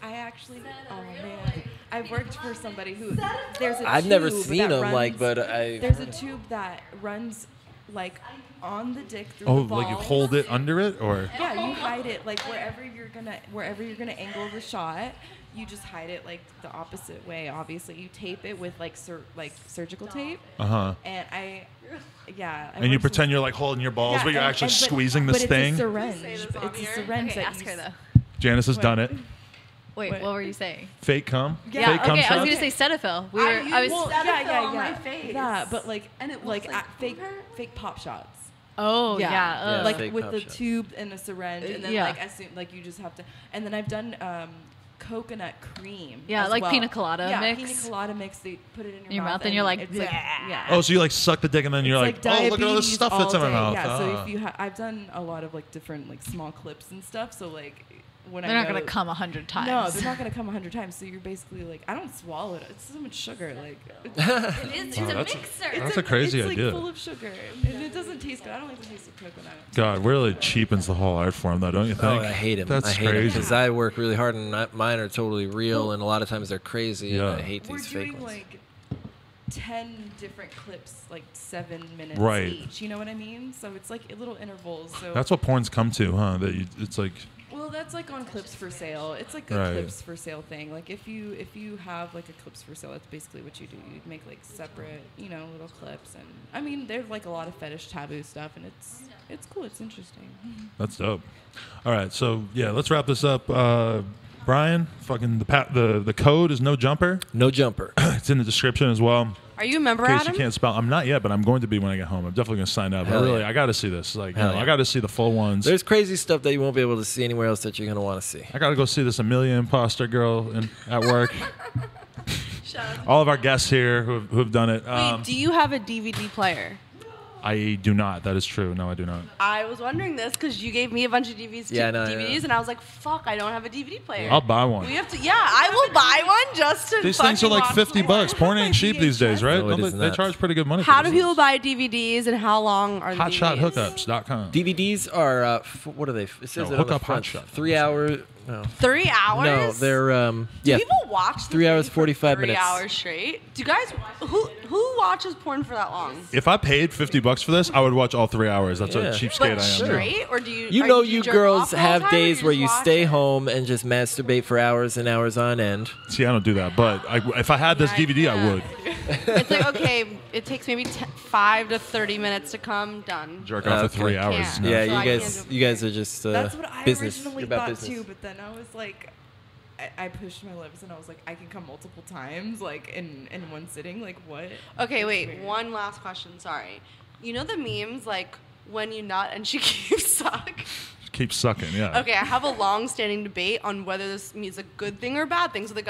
I actually. Oh man, I worked for somebody who. There's a. I've never tube seen that them, like, runs- but I. There's a tube that runs like on the dick through Oh, the like you balls. hold it under it, or Yeah, you hide it like wherever you're gonna angle the shot. You just hide it like the opposite way. Obviously, you tape it with like surgical tape. And I and you worked with- pretend you're like holding your balls, Yeah, but you're actually but- squeezing this but thing. It's a syringe. It's a syringe Okay, that ask you her s- though. Janice has done it. Wait, What? what were you saying? Fake cum. Yeah, Fake cum Okay, I was shots? gonna say Cetaphil. I was. Well, Cetaphil on my face. Yeah, but like And it looks like like fake pop shots. Oh yeah. Yeah, like fake with pop the shots. tube and a syringe, and then Yeah. like as soon like you just have to. And then I've done coconut cream. Yeah, as like well. pina colada yeah, mix. pina colada mix. They put it in your mouth and you're like, it's like yeah. Oh, so you like suck the dick and then you're like, It's oh, look at all this diabetes stuff that's in my day. mouth. Yeah, so Ah. if you I've done a lot of like different like small clips and stuff. So like when They're I not know, gonna come 100 times. No, they're not gonna come 100 times. So you're basically like, I don't swallow it. It's so much sugar. Like, It's a that's- mixer. That's a crazy it's idea. like full of sugar, and it doesn't taste good. I don't like the taste of coconut. God, really cheapens the whole art form, though, don't you think? Oh, I hate him. That's I hate him crazy. because I work really hard and mine are totally real, and a lot of times they're crazy. Yeah. And I hate We're these fake doing ones. like 10 different clips, like 7 minutes Right. each. You know what I mean? So it's like little intervals. So That's what porn's come to, huh? It's like, well, that's like on clips for sale. It's like a Right. clips for sale thing. Like if you have like a clips for sale, that's basically what you do. You'd make like separate, little clips, and I mean there's like a lot of fetish taboo stuff, and it's cool. It's interesting. that's dope. All right, so yeah, let's wrap this up. Brian, fucking the code is no jumper. No jumper. It's in the description as well. Are you a member, In case Adam? you can't spell, I'm not yet, but I'm going to be when I get home. I'm definitely going to sign up. Hell yeah. I got to see this. Like, Hell yeah. I got to see the full ones. There's crazy stuff that you won't be able to see anywhere else that you're gonna want to see. I got to go see this Amelia imposter girl at work. All of our guests here who've done it. Wait, do you have a DVD player? I do not. That is true. No, I do not. I was wondering this because you gave me a bunch of DVDs, Yeah, no, DVDs, yeah. and I was like, "Fuck, I don't have a DVD player." I'll buy one. We have to. Yeah, I will buy one just to. These things are fucking like watch 50 porn. bucks. Porn ain't cheap these days, right? No, it Don't is they not. charge pretty good money for How do these people things. buy DVDs, and how long are the DVDs? HotShotHookups.com. DVDs are what are they? It says No, it on Hook the Up front. Hotshot. 3 hour. No. 3 hours? No, they're Do yeah. people watch the 3 hours, thing for 45 3 minutes. hours straight? Do you guys who watches porn for that long? If I paid $50 for this, I would watch all 3 hours. That's Yeah. a cheapskate But I am. straight, or do you? You are know, do you jerk girls off all the have time, or days you where just you watch stay it? home and just masturbate for hours and hours on end. See, I don't do that. But if I had this DVD, I would. It's like, okay, it takes maybe 5 to 30 minutes to come. Done. Jerk off for Okay. 3 hours. Can't. No. Yeah, So I you can't guys are just That's what I business. originally You're about thought business. too, but then I was like, I pushed my lips and I was like, I can come multiple times, like in one sitting. Like what? Okay, It's wait. weird. One last question. Sorry. You know the memes like when you nut and she keeps suck. Keep sucking, yeah. Okay, I have a long-standing debate on whether this is a good thing or a bad thing. So the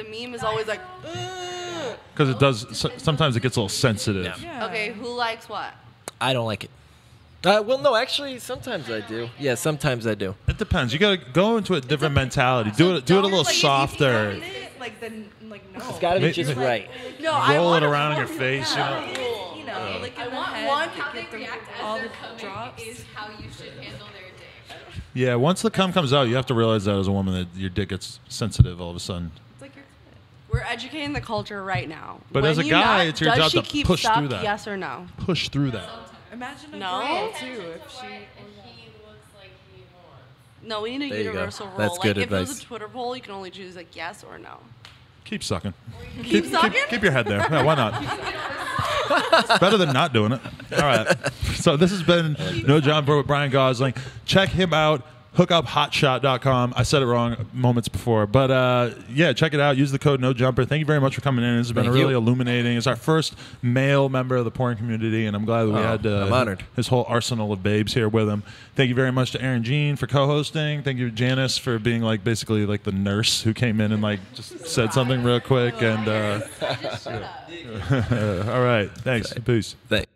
meme is always like, "Ugh." Because it does, sometimes it gets a little sensitive. Yeah. Okay, who likes what? I don't like it. Well, no, actually, sometimes I do. Yeah, sometimes I do. It depends. You got to go into a different mentality. Do it a little Like, if you softer. found it, like then like no. It's got to be Ma- just ma- right. No, I Roll want it a around in your fucking- face, you know. You know, like in I the want head, one- to How they get the, react all as the they're coming drops. is how you should handle their dick. Yeah, once the cum comes out, you have to realize that as a woman that your dick gets sensitive all of a sudden. It's like your We're educating the culture right now. But When as a you guy, nut, it's your does job she to keep push suck, through that. Yes or no? Push through that. Imagine a No? girl too if she. He looks like he wants. No, we need a There you go. universal rule. That's like good if it was advice. a Twitter poll, you can only choose like yes or no. Keep sucking. Keep sucking? Keep your head there. Yeah, why not? It's better than not doing it. All right. So this has been No Jumper with Bryan Gozzling. Check him out. HookUpHotshot.com. I said it wrong moments before, but yeah, check it out. Use the code No Jumper. Thank you very much for coming in. This has been Thank really you. illuminating. It's our first male member of the porn community, and I'm glad that we had I'm honored. his whole arsenal of babes here with him. Thank you very much to Erin Jeen for co-hosting. Thank you, Janice, for being like basically like the nurse who came in and like just said something real quick. And all right, thanks. Peace. Thanks.